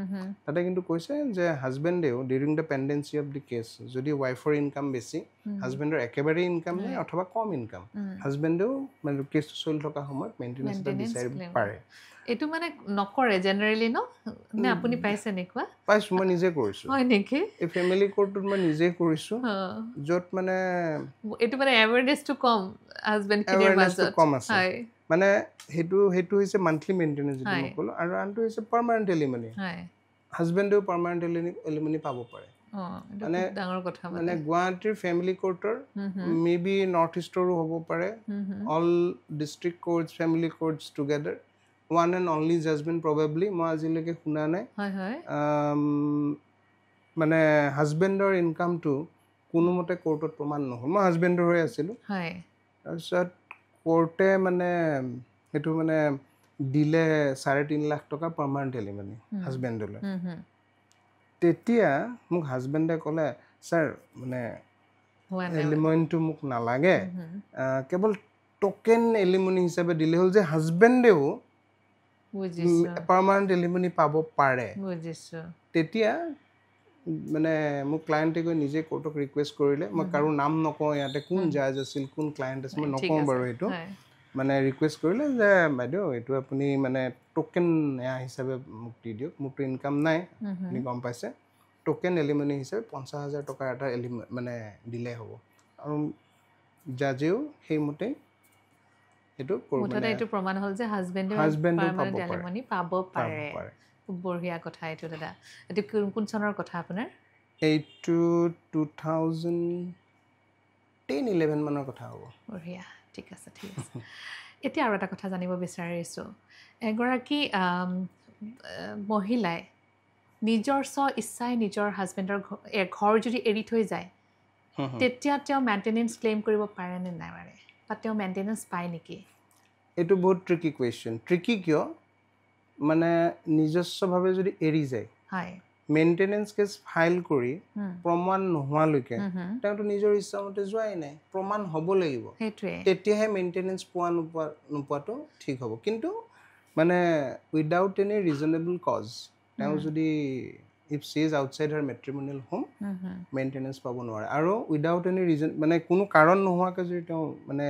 তাতে কিন্তু কৈছে যে হাজবেণ্ডেও during the pendency of the case যদি ৱাইফৰ ইনকাম বেছি হাজবেণ্ডৰ একেবাৰে ইনকাম নাই অথবা কম ইনকাম হাজবেণ্ডেও মানে কেছটো চলি থকা সময়ত মেইনটেনেন্স এটা বিচাৰিব পাৰে এইটো মানে নকৰে জেনেৰেলি ন নে আপুনি পাইছে এনেকুৱা পাইছোঁ মই নিজে কৰিছোঁ হয় নেকি এই ফেমিলি কোৰ্টত মই নিজে কৰিছোঁ য'ত মানে এইটো মানে এৱাৰনেছটো কম হাজবেণ্ডখিনিৰ মাজত কম আছে মানে সেইটো হৈছে মান্থলি মেইনটেনেন্স যিটো মই ক'লোঁ আৰু আনটো হৈছে পাৰ্মানেণ্ট এলিমনি হাজবেণ্ডেও পাৰ্মানেণ্ট এলিমনি পাব পাৰে মানে ডাঙৰ কথা মানে গুৱাহাটীৰ ফেমিলি কোৰ্টৰ মে বি নৰ্থ ইষ্টৰো হ'ব পাৰে all district courts family courts together one and only judgment probably মই আজিলৈকে শুনা নাই মানে হাজবেণ্ডৰ ইনকামটো কোনোমতে কোৰ্টত প্ৰমাণ নহ'ল মই হাজবেণ্ডৰ হৈ আছিলোঁ তাৰপিছত কোৰ্টে মানে সেইটো মানে দিলে 3.5 লাখ টকা পাৰ্মানেণ্ট এলিমনি হাজবেণ্ডলৈ তেতিয়া মোক হাজবেণ্ডে ক'লে ছাৰ মানে এলিমনিটো মোক নালাগে কেৱল টোকেন এলিমনি হিচাপে দিলে হ'ল যে হাজবেণ্ডেও পাৰ্মানেণ্ট এলিমনি পাব পাৰে তেতিয়া মানে মোক ক্লায়েণ্টে গৈ নিজে কোৰ্টক ৰিকুৱেষ্ট কৰিলে মই কাৰো নাম নকওঁ ইয়াতে কোন জাজ আছিল কোন ক্লায়েণ্ট আছিল মই নকওঁ বাৰু এইটো মানে ৰিকুৱেষ্ট কৰিলে যে বাইদেউ এইটো আপুনি মানে টোকেন এয়া হিচাপে মোক দি দিয়ক, মোৰতো ইনকাম নাই আপুনি গম পাইছে, টোকেন এলিমনি হিচাপে 50,000 টকাৰ এটা মানে দিলেই হ'ব। আৰু জাজেও সেইমতে এইটো মুঠতে এইটো প্ৰমাণ হ'ল যে হাজবেণ্ডে পাৰ্মানেণ্ট এলিমনি পাব পাৰে। খুব বঢ়িয়া কথা এইটো দাদা। এইটো কোন চনৰ কথা আপোনাৰ? এইটো 2010-11 মানৰ কথা হ'ব। বঢ়িয়া, ঠিক আছে ঠিক আছে। এতিয়া আৰু এটা কথা জানিব বিচাৰিছোঁ, এগৰাকী মহিলাই নিজৰ ইচ্ছাই নিজৰ হাজবেণ্ডৰ ঘৰ যদি এৰি থৈ যায় তেতিয়া তেওঁ মেইনটেনেঞ্চ ক্লেইম কৰিব পাৰে নে নোৱাৰে, বা তেওঁ মেইনটেনেঞ্চ পায় নেকি? এইটো বহুত ট্ৰিকি কুৱেশ্যন। ট্ৰিকি কিয় মানে নিজস্বভাৱে যদি এৰি যায়, হয়, মেইনটেনেঞ্চ কেছ ফাইল কৰি প্ৰমাণ নোহোৱালৈকে তেওঁতো নিজৰ ইচ্ছামতে যোৱাই নাই, প্ৰমাণ হ'ব লাগিব, তেতিয়াহে মেইনটেনেঞ্চ নোপোৱাটো ঠিক হ'ব। কিন্তু মানে উইদাউট এনি ৰিজনেবল কজ তেওঁ যদি if C is outside her matrimonial home maintenance পাব নোৱাৰে। আৰু উইদাউট এনি ৰিজন মানে কোনো কাৰণ নোহোৱাকৈ যদি তেওঁ মানে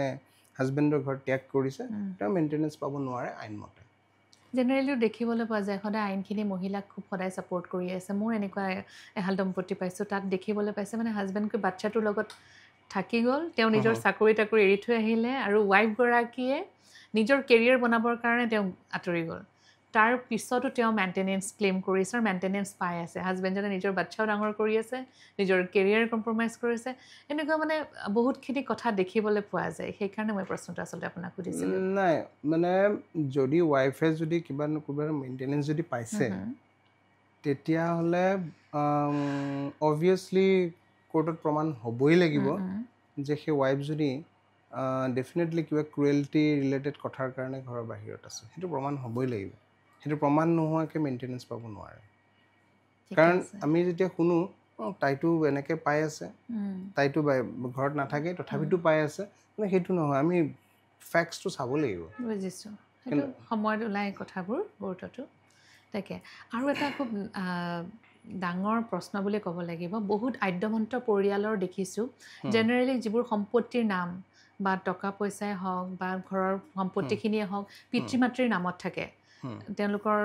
হাজবেণ্ডৰ ঘৰ ত্যাগ কৰিছে তেওঁ মেইনটেনেঞ্চ পাব নোৱাৰে আইনমতে। জেনেৰেলিও দেখিবলৈ পোৱা যায় সদায় আইনখিনি মহিলাক খুব সদায় ছাপোৰ্ট কৰি আছে। মোৰ এনেকুৱা এহাল দম্পতি পাইছোঁ, তাত দেখিবলৈ পাইছে মানে হাজবেণ্ডকৈ বাচ্ছাটোৰ লগত থাকি গ'ল, তেওঁ নিজৰ চাকৰি তাকৰি এৰি থৈ আহিলে আৰু ৱাইফগৰাকীয়ে নিজৰ কেৰিয়াৰ বনাবৰ কাৰণে তেওঁ আঁতৰি গ'ল। তাৰ পিছতো তেওঁ মেইনটেনেঞ্চ ক্লেইম কৰিছে আৰু মেইনটেনেঞ্চ পাই আছে। হাজবেণ্ডজনে নিজৰ বাচ্ছাও ডাঙৰ কৰি আছে, নিজৰ কেৰিয়াৰ কম্প্ৰমাইজ কৰিছে। এনেকুৱা মানে বহুতখিনি কথা দেখিবলৈ পোৱা যায়। সেইকাৰণে মই প্ৰশ্নটো আচলতে আপোনাক সুধিছিলোঁ। নাই মানে যদি ৱাইফে যদি কিবা মেইনটেনেঞ্চ যদি পাইছে তেতিয়াহ'লে অবভিয়াছলি কোৰ্টত প্ৰমাণ হ'বই লাগিব যে সেই ৱাইফজনী ডেফিনেটলি কিবা ক্ৰুৱেল্টি ৰিলেটেড কথাৰ কাৰণে ঘৰৰ বাহিৰত আছে, সেইটো প্ৰমাণ হ'বই লাগিব। সেইটো প্ৰমাণ নোহোৱাকৈ মেইনটেনেঞ্চ পাব নোৱাৰে। কাৰণ আমি যেতিয়া শুনো তাইতো এনেকৈ পাই আছে, তাইতো ঘৰত নাথাকে তথাপিতো পাই আছে, মানে সেইটো নহয়, আমি ফেক্টছটো চাব লাগিব। বুজিছোঁ, সেইটো সময়ত ওলাই কথাবোৰ গুৰুত্বটো। তাকে আৰু এটা খুব ডাঙৰ প্ৰশ্ন বুলি ক'ব লাগিব, বহুত আদ্যৱন্ত পৰিয়ালৰ দেখিছোঁ জেনেৰেলি যিবোৰ সম্পত্তিৰ নাম বা টকা পইচাই হওক বা ঘৰৰ সম্পত্তিখিনিয়ে হওক পিতৃ মাতৃৰ নামত থাকে। তেওঁলোকৰ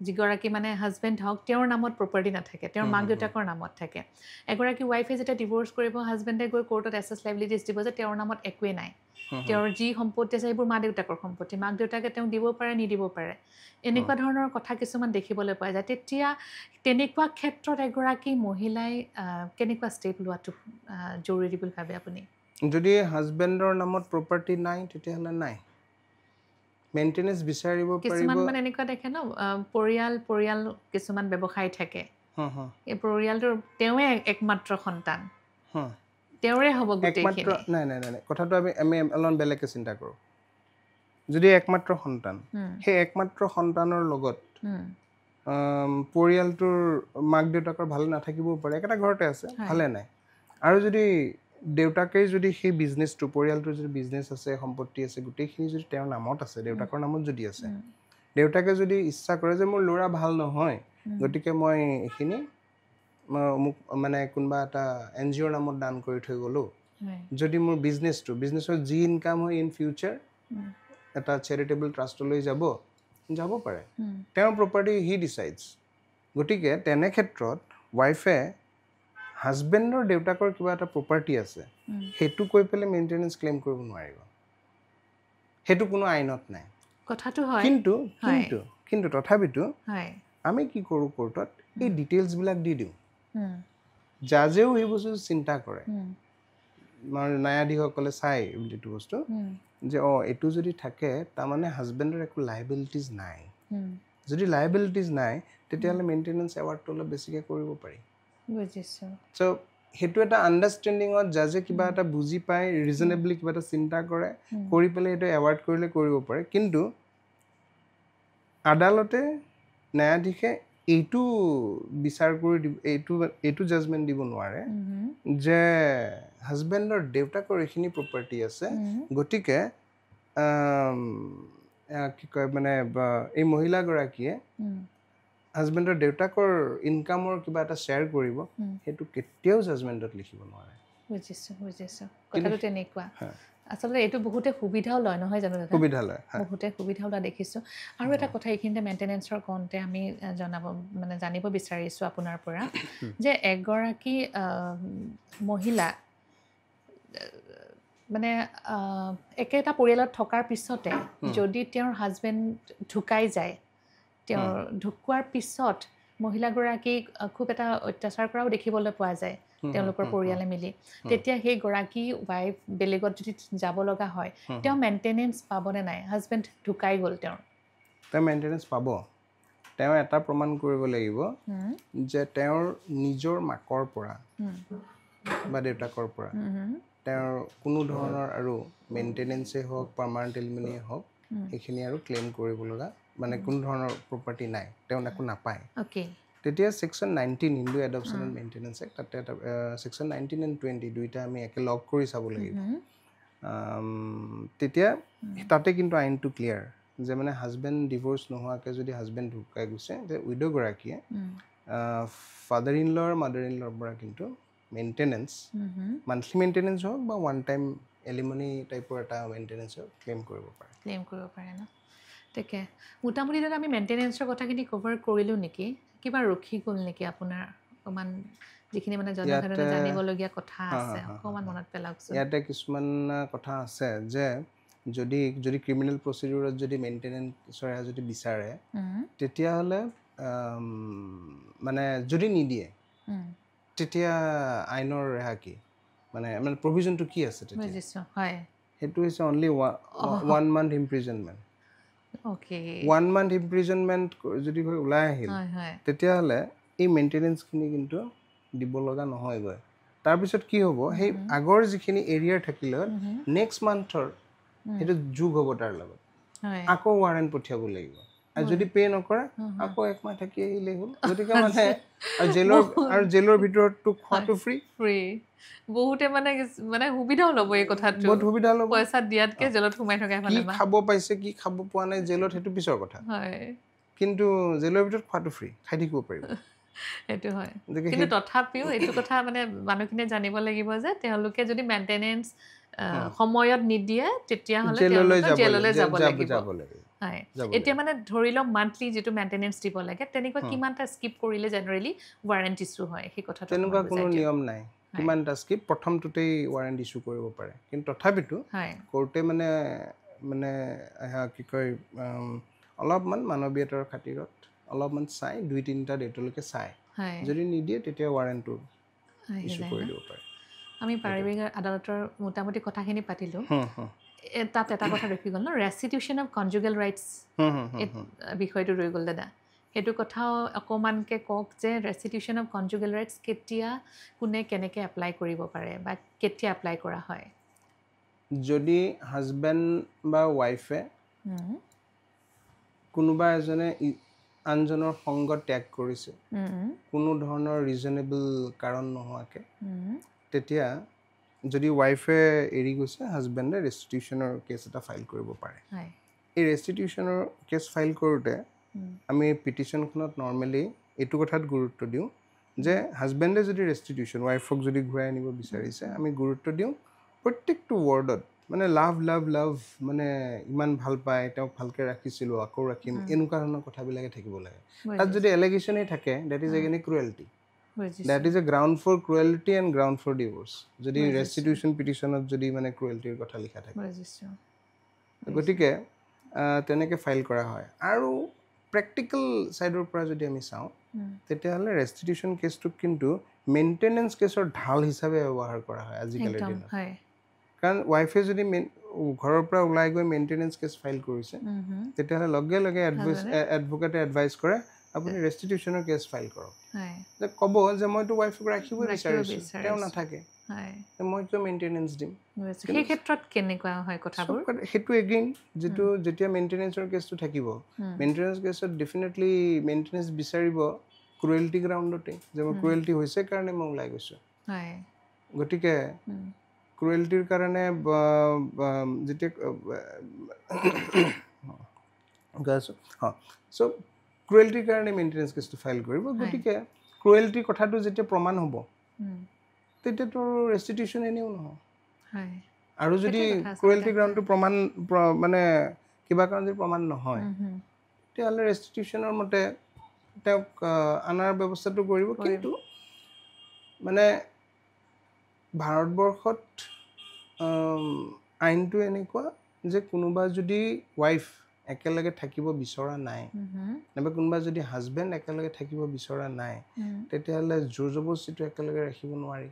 যিগৰাকী মানে হাজবেণ্ড হওক তেওঁৰ নামত প্ৰপাৰ্টি নাথাকে, তেওঁৰ মাক দেউতাকৰ নামত থাকে। এগৰাকী ৱাইফে যেতিয়া ডিভ'ৰ্চ কৰিব হাজবেণ্ডে গৈ কোৰ্টত এছেছ লাইবিলিটিজ দিব যে তেওঁৰ নামত একোৱেই নাই, তেওঁৰ যি সম্পত্তি আছে সেইবোৰ মা দেউতাকৰ সম্পত্তি, মাক দেউতাকে তেওঁক দিব পাৰে নিদিব পাৰে, এনেকুৱা ধৰণৰ কথা কিছুমান দেখিবলৈ পোৱা যায়। তেতিয়া তেনেকুৱা ক্ষেত্ৰত এগৰাকী মহিলাই কেনেকুৱা ষ্টেপ লোৱাটো জৰুৰী বুলি ভাবে আপুনি? যদি হাজবেণ্ডৰ নামত প্ৰপাৰ্টি নাই তেতিয়াহ'লে নাই, মেইনটেনেঞ্চ বিচাৰিব পাৰিব। কিছুমান মানে এনেকুৱা দেখে ন পৰিয়াল কিছুমান ব্যৱসায় থাকে, এই পৰিয়ালটোৰ তেওঁৱে একমাত্ৰ সন্তান, তেওঁৰে হ'ব গোটেইখিনি। নাই নাই নাই, কথাটো আমি অলপ বেলেগকৈ চিন্তা কৰোঁ। যদি একমাত্ৰ সন্তান, সেই একমাত্ৰ সন্তানৰ লগত পৰিয়ালটোৰ মাক দেউতাকৰ ভালে নাথাকিবও পাৰে, একেটা ঘৰতে আছে ভালে নাই। আৰু যদি দেউতাকেই যদি সেই বিজনেছটো, পৰিয়ালটোৰ যদি বিজনেছ আছে সম্পত্তি আছে গোটেইখিনি যদি তেওঁৰ নামত আছে, দেউতাকৰ নামত যদি আছে, দেউতাকে যদি ইচ্ছা কৰে যে মোৰ ল'ৰা ভাল নহয় গতিকে মই এইখিনি মোক মানে কোনোবা এটা NGOৰ নামত দান কৰি থৈ গ'লোঁ, যদি মোৰ বিজনেছৰ যি ইনকাম হয় ইন ফিউচাৰ এটা চেৰিটেবল ট্ৰাষ্টলৈ যাব পাৰে, তেওঁৰ প্ৰপাৰ্টি হি ডিচাইডছ। গতিকে তেনে ক্ষেত্ৰত ৱাইফে হাজবেণ্ডৰ দেউতাকৰ কিবা এটা প্ৰপাৰ্টি আছে সেইটো কৈ পেলাই মেইনটেনেঞ্চ ক্লেইম কৰিব নোৱাৰিব, সেইটো কোনো আইনত নাই। কথাটো হয়, কিন্তু তথাপিতো আমি কি কৰোঁ কোৰ্টত এই ডিটেইলছবিলাক দি দিওঁ, জাজেও সেই বস্তু চিন্তা কৰে, ন্যায়াধীশসকলে চাই এইটো বস্তু যে এইটো যদি থাকে তাৰমানে হাজবেণ্ডৰ একো লাইবিলিটিজ নাই। যদি লাইবিলিটিজ নাই তেতিয়াহ'লে মেইনটেনেঞ্চ এৱাৰ্ডটো অলপ বেছিকৈ কৰিব পাৰি। বুজিছোঁ। চ' সেইটো এটা আণ্ডাৰষ্টেণ্ডিঙত জাজে কিবা এটা বুজি পায়, ৰিজনেবলি কিবা এটা চিন্তা কৰে, কৰি পেলাই সেইটো এৱাৰ্ড কৰিলে কৰিব পাৰে। কিন্তু আদালতে ন্যায়াধীশে এইটো বিচাৰ কৰি এইটো জাজমেণ্ট দিব নোৱাৰে যে হাজবেণ্ডৰ দেউতাকৰ এইখিনি প্ৰপাৰ্টি আছে, গতিকে কি কয় মানে এই মহিলাগৰাকীয়ে হাজবেণ্ডৰ দেউতাকৰ ইনকামৰ কিবা এটা শ্বেয়াৰ কৰিব, সেইটো কেতিয়াও জাজমেণ্টত লিখিব নোৱাৰে। বুজিছোঁ, কথাটো তেনেকুৱা। আচলতে এইটো বহুতে সুবিধাও লয় নহয় জানো দাদা সুবিধা লয় বহুতে সুবিধাও লোৱা দেখিছোঁ আৰু এটা কথা এইখিনিতে মেইনটেনেঞ্চৰ কওঁতে আমি জানিব বিচাৰিছোঁ আপোনাৰ পৰা যে এগৰাকী মহিলা মানে একেটা পৰিয়ালত থকাৰ পিছতে যদি তেওঁৰ হাজবেণ্ড ঢুকাই যায় তেওঁৰ ঢুকোৱাৰ পিছত মহিলাগৰাকীক খুব এটা অত্যাচাৰ কৰাও দেখিবলৈ পোৱা যায় তেওঁলোকৰ পৰিয়ালে মিলি তেতিয়া সেই গৰাকী ৱাইফ বেলেগত যদি যাব লগা হয় তেওঁ মেইনটেনেঞ্চ পাবনে নাই হাজবেণ্ড ঢুকাই গ'ল তেওঁ মেইনটেনেঞ্চ পাব তেওঁ এটা প্ৰমাণ কৰিব লাগিব যে তেওঁৰ নিজৰ মাকৰ পৰা বা দেউতাকৰ পৰা তেওঁৰ কোনো ধৰণৰ আৰু মেইনটেনেঞ্চেই হওক পাৰ্মানেণ্ট এলিমনিয়ে হওক সেইখিনি আৰু ক্লেইম কৰিব লগা মানে কোনো ধৰণৰ প্ৰপাৰ্টি নাই তেওঁ একো নাপায় তেতিয়া section 19 Hindu adoption and maintenance act তাতে এটা ছেকশ্যন 19 এণ্ড 20 দুইটা আমি একেলগ কৰি চাব লাগিব তেতিয়া তাতে কিন্তু আইনটো ক্লিয়াৰ যে মানে হাজবেণ্ড ডিভোৰ্চ নোহোৱাকৈ যদি হাজবেণ্ড ঢুকাই গৈছে যে উইড'গৰাকীয়ে ফাদাৰ ইন ল' আৰু মাদাৰ ইন ল'ৰ পৰা কিন্তু মেইনটেনেঞ্চ মান্থলি মেইনটেনেঞ্চ হওক বা ওৱান টাইম এলিমনি টাইপৰ এটা মেইনটেনেঞ্চ হওক ক্লেইম কৰিব পাৰে ন তাকে মোটামুটি দাদা আমি মেইনটেনেঞ্চৰ কথাখিনি কভাৰ কৰিলোঁ নেকি কিবা ৰখি গ'ল নেকি আপোনাৰ অকণমান যিখিনি মানে জনসাধাৰণে জানিবলগীয়া কথা আছে অকণমান মনত পেলাওকচোন ইয়াতে কিছুমান কথা আছে যে যদি ক্ৰিমিনেল প্ৰচিডিউৰত যদি মেইনটেনেঞ্চৰ যদি বিচাৰে তেতিয়াহ'লে মানে যদি নিদিয়ে তেতিয়া আইনৰ ৰেহা কি মানে প্ৰভিজনটো কি আছে তেতিয়া সেইটো হৈছে only 1 month imprisonment 1 month imprisonment যদি ওলাই আহিল তেতিয়াহ'লে এই মেইনটেনেঞ্চখিনি কিন্তু দিব লগা নহয়গৈ তাৰপিছত কি হ'ব সেই আগৰ যিখিনি এৰিয়াৰ থাকিলে নেক্সট মান্থৰ সেইটো যোগ হ'ব তাৰ লগত আকৌ ৱাৰেণ্ট পঠিয়াব লাগিব আৰু যদি পে' নকৰে আকৌ 1 মাহ থাকি আহিলেই হ'ল গতিকে মানে আৰু জেলৰ ভিতৰততো খোৱাটো ফ্ৰী বহুতে মানে সুবিধাও ল'ব এই কথাটো বহুত সুবিধা ল'ব পইচা দিয়াতকৈ জেলত সোমাই থকা কি খাব পাইছে কি খাব পোৱা নাই জেলত সেইটো পিছৰ কথা কিন্তু জেলৰ ভিতৰত খোৱাটো ফ্ৰী খাই থাকিব পাৰিব সেইটো হয় কিন্তু তথাপিও এইটো কথা মানে মানুহখিনিয়ে জানিব লাগিব যে তেওঁলোকে যদি মেইনটেনেঞ্চ সময়ত নিদিয়ে তেতিয়াহ'লে জেললৈ যাব লাগিব এতিয়া মানে ধৰি লওক মান্থলি যিটো মেইনটেনেঞ্চ দিব লাগে তেনেকুৱা কিমানটা স্কিপ কৰিলে জেনেৰেলি ৱাৰেণ্ট ইছ্যু হয় সেই কথাটো তেনেকুৱা কোনো নিয়ম নাই কিমানটা স্কিপ প্ৰথমটোতেই ৱাৰেণ্ট ইছ্যু কৰিব পাৰে কিন্তু তথাপিতো কোৰ্টে মানে কি কয় অলপমান মানৱীয়তাৰ খাতিৰত অলপমান চাই 2-3টা ডেটলৈকে চাই যদি নিদিয়ে তেতিয়া ৱাৰেণ্টটো ইছ্যু কৰি দিব পাৰে আমি পাৰিবাৰিক আদালতৰ মোটামুটি কথাখিনি পাতিলোঁ তাত এটা কথা ৰখি গ'ল ন ৰেষ্টিটিউশ্যন অফ কনজুগেল ৰাইটছ বিষয়টো ৰৈ গ'ল দাদা সেইটো কথাও অকণমানকৈ কওক যে ৰেষ্টিটিউশ্যন অফ কনজুগেল ৰাইটছ কেতিয়া কোনে কেনেকৈ এপ্লাই কৰিব পাৰে বা কেতিয়া এপ্লাই কৰা হয় যদি হাজবেণ্ড বা ৱাইফে কোনোবা এজনে আনজনৰ সংগ ত্যাগ কৰিছে কোনো ধৰণৰ ৰিজনেবল কাৰণ নোহোৱাকৈ তেতিয়া যদি ৱাইফে এৰি গৈছে হাজবেণ্ডে ৰেষ্টিটিউশ্যনৰ কেছ এটা ফাইল কৰিব পাৰে এই ৰেষ্টিটিউশ্যনৰ কেছ ফাইল কৰোঁতে আমি পিটিশ্যনখনত নৰ্মেলি এইটো কথাত গুৰুত্ব দিওঁ যে হাজবেণ্ডে যদি ৰেষ্টিটিউশ্যন ৱাইফক যদি ঘূৰাই আনিব বিচাৰিছে আমি গুৰুত্ব দিওঁ প্ৰত্যেকটো ৱৰ্ডত মানে লাভ মানে ইমান ভাল পায় তেওঁক ভালকৈ ৰাখিছিলোঁ আকৌ ৰাখিম এনেকুৱা ধৰণৰ কথাবিলাকে থাকিব লাগে তাত যদি এলিগেশ্যনেই থাকে that is again cruelty that is a ground for cruelty and ground for divorce যদি restitution petitionত যদি মানে crueltyৰ কথা লিখা থাকে গতিকে তেনেকৈ ফাইল কৰা হয় আৰু প্ৰেক্টিকেল সাইডৰ পৰা যদি আমি চাওঁ তেতিয়াহ'লে restitution কেছটোক কিন্তু মেইনটেনেঞ্চ কেছৰ ঢাল হিচাপে ব্যৱহাৰ কৰা হয় আজিকালিৰ দিনত কাৰণ ৱাইফে যদি ঘৰৰ পৰা ওলাই গৈ মেইনটেনেঞ্চ কেছ ফাইল কৰিছে তেতিয়াহ'লে লগে লগে এডভোকেটে এডভাইচ কৰে আপুনি ৰেষ্টিটিউশ্যনৰ কেছ ফাইল কৰক যে ক'ব যে মইতো ৱাইফক ৰাখিব বিচাৰিছোঁ তেওঁ নাথাকে মই কিয় মেইনটেনেঞ্চ দিম সেই ক্ষেত্ৰত কেনেকুৱা হয় কথাবোৰ সেইটো এগেইন যিটো যেতিয়া মেইনটেনেঞ্চৰ কেছটো থাকিব মেইনটেনেঞ্চ কেছত ডেফিনেটলি মেইনটেনেঞ্চ বিচাৰিব ক্ৰুৱেল্টি গ্ৰাউণ্ডতে যে মই ক্ৰুৱেল্টি হৈছে কাৰণে মই ওলাই গৈছোঁ গতিকে ক্ৰুৱেল্টিৰ কাৰণে যেতিয়া চ' ক্ৰুৱেল্টিৰ কাৰণে মেইনটেনেঞ্চ কেছটো ফাইল কৰিব গতিকে ক্ৰুৱেল্টিৰ কথাটো যেতিয়া প্ৰমাণ হ'ব তেতিয়াতো ৰেষ্টিটিউশ্যন এনেও নহয় আৰু যদি ক্ৰুৱেলটি গ্ৰাউণ্ডটো প্ৰমাণ মানে কিবা কাৰণ যদি প্ৰমাণ নহয় তেতিয়াহ'লে ৰেষ্টিটিউশ্যনৰ মতে তেওঁক আনাৰ ব্যৱস্থাটো কৰিব কিন্তু মানে ভাৰতবৰ্ষত আইনটো এনেকুৱা যে কোনোবা যদি ৱাইফ একেলগে থাকিব বিচৰা নাই নাইবা কোনোবা যদি হাজবেণ্ড একেলগে থাকিব বিচৰা নাই তেতিয়াহ'লে জোৰ জবৰদস্তিটো একেলগে ৰাখিব নোৱাৰি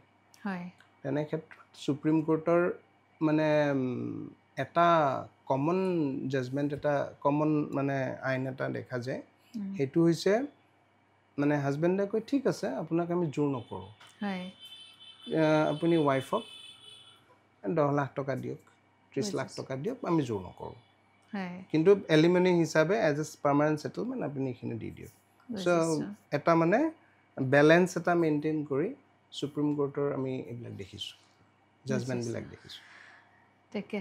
তেনে ক্ষেত্ৰত সুপ্ৰিম কোৰ্টৰ মানে এটা কমন জাজমেণ্ট এটা কমন মানে আইন এটা দেখা যায় সেইটো হৈছে মানে হাজবেণ্ডে কয় ঠিক আছে আপোনাক আমি জোৰ নকৰোঁ আপুনি ৱাইফক 10 লাখ টকা দিয়ক 30 লাখ টকা দিয়ক আমি জোৰ নকৰোঁ কিন্তু এলিমনি হিচাপে এজ এ পাৰ্মানেণ্ট ছেটেলমেণ্ট আপুনি এইখিনি দি দিয়ক চ' এটা মানে বেলেঞ্চ এটা মেইনটেইন কৰি সুপ্ৰিম কোৰ্টৰ আমি এইবিলাক দেখিছোঁ জাজমেণ্টবিলাক দেখিছোঁ তাকে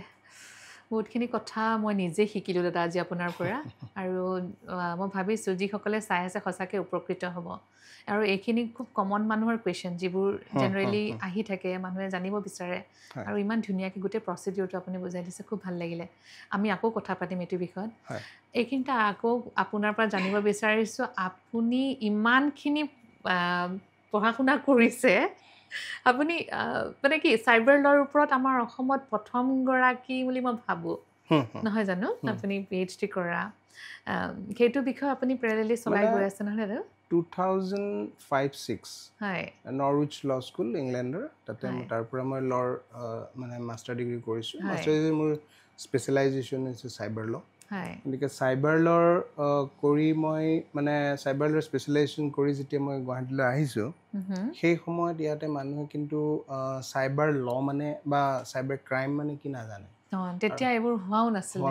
বহুতখিনি কথা মই নিজে শিকিলোঁ দাদা আজি আপোনাৰ পৰা আৰু মই ভাবিছোঁ যিসকলে চাই আছে সঁচাকৈ উপকৃত হ'ব আৰু এইখিনি খুব কমন মানুহৰ কুৱেশ্যন যিবোৰ জেনেৰেলি আহি থাকে মানুহে জানিব বিচাৰে আৰু ইমান ধুনীয়াকৈ গোটেই প্ৰচিডিউৰটো আপুনি বুজাই দিছে খুব ভাল লাগিলে আমি আকৌ কথা পাতিম এইটো বিষয়ত এইখিনিতে আকৌ আপোনাৰ পৰা জানিব বিচাৰিছোঁ আপুনি ইমানখিনি পঢ়া শুনা কৰিছে আপুনি মানে কি চাইবাৰ লৰ ওপৰত আমাৰ অসমত প্ৰথমগৰাকী বুলি মই ভাবোঁ নহয় জানো আপুনি PhD কৰা সেইটো বিষয়ে আপুনি পেৰেলেলি চলাই গৈ আছে নহয় দাদা 2005-06 হয় নৰউইচ ল স্কুল ইংলেণ্ডৰ তাতে তাৰ পৰা মই লৰ মানে মাষ্টাৰ ডিগ্ৰী কৰিছোঁ মাষ্টাৰ ডিগ্ৰী মোৰ স্পেচিয়েলাইজেশ্যন হৈছে চাইবাৰ ল গতিকে চাইবাৰ লৰ কৰি মই মানে চাইবাৰ লৰ স্পেচিয়েলাইজেশ্যন কৰি যেতিয়া মই গুৱাহাটীলৈ আহিছোঁ সেই সময়ত ইয়াতে মানুহে কিন্তু চাইবাৰ ল মানে বা চাইবাৰ ক্ৰাইম মানে কি নাজানে তেতিয়া এইবোৰ হোৱাও নাছিল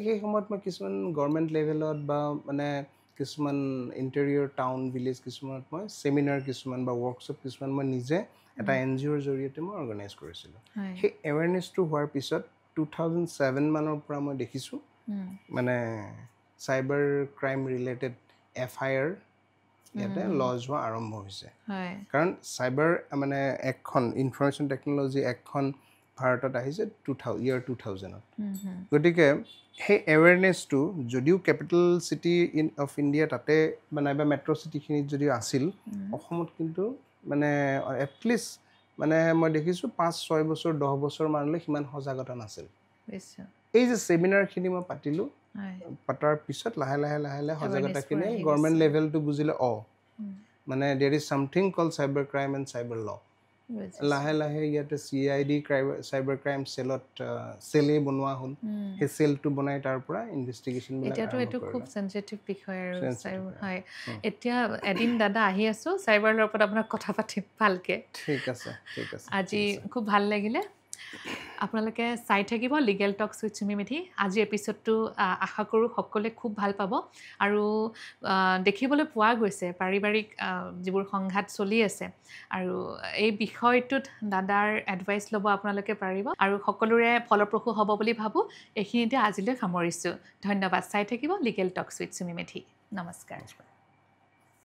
সেই সময়ত মই কিছুমান গভৰ্ণমেণ্ট লেভেলত বা মানে কিছুমান ইণ্টেৰিয়ৰ টাউন ভিলেজ কিছুমানত মই ছেমিনাৰ কিছুমান বা ৱৰ্কশ্বপ কিছুমান মই নিজে এটা NGOৰ জৰিয়তে মই অৰ্গেনাইজ কৰিছিলোঁ সেই এৱেৰনেছটো হোৱাৰ পিছত 2007 মানৰ পৰা মই দেখিছোঁ মানে চাইবাৰ ক্ৰাইম ৰিলেটেড FIR ইয়াতে লজ হোৱা আৰম্ভ হৈছে কাৰণ চাইবাৰ মানে এখন ইনফৰমেশ্যন টেকন'লজি এখন ভাৰতত আহিছে 2000ত গতিকে সেই এৱেৰনেছটো যদিও কেপিটেল চিটি অফ ইণ্ডিয়া তাতে নাইবা মেট্ৰ' চিটিখিনিত যদিও আছিল অসমত কিন্তু মানে এটলিষ্ট মানে মই দেখিছোঁ 5-6 বছৰ 10 বছৰ মানলৈ সিমান সজাগতা নাছিল এই যে ছেমিনাৰখিনি মই পাতিলোঁ পাতাৰ পিছত লাহে লাহে সজাগতাখিনি গভৰ্ণমেণ্ট লেভেলটো বুজিলে মানে দেৰ is something call cyber crime and cyber ল লাহে লাহে ইয়াতে CID চাইবাৰ ক্ৰাইম চেলেই বনোৱা হ'ল সেই চেলটো বনাই তাৰ পৰা ইনভেষ্টিগেশ্যন এতিয়াতো এইটো খুব চেনচিটিভ বিষয় আৰু হয় এতিয়া এদিন দাদা আহি আছোঁ চাইবাৰ লৰ ওপৰত আপোনাক কথা পাতিম ভালকৈ ঠিক আছে আজি খুব ভাল লাগিলে আপোনালোকে চাই থাকিব লিগেল টক্স উইথ চুমি মেধি আজিৰ এপিছডটো আশা কৰোঁ সকলোৱে খুব ভাল পাব আৰু দেখিবলৈ পোৱা গৈছে পাৰিবাৰিক যিবোৰ সংঘাত চলি আছে আৰু এই বিষয়টোত দাদাৰ এডভাইচ ল'ব আপোনালোকে পাৰিব আৰু সকলোৰে ফলপ্ৰসূ হ'ব বুলি ভাবোঁ এইখিনিতে আজিলৈ সামৰিছোঁ ধন্যবাদ চাই থাকিব লিগেল টক্স উইথ চুমি মেধি নমস্কাৰ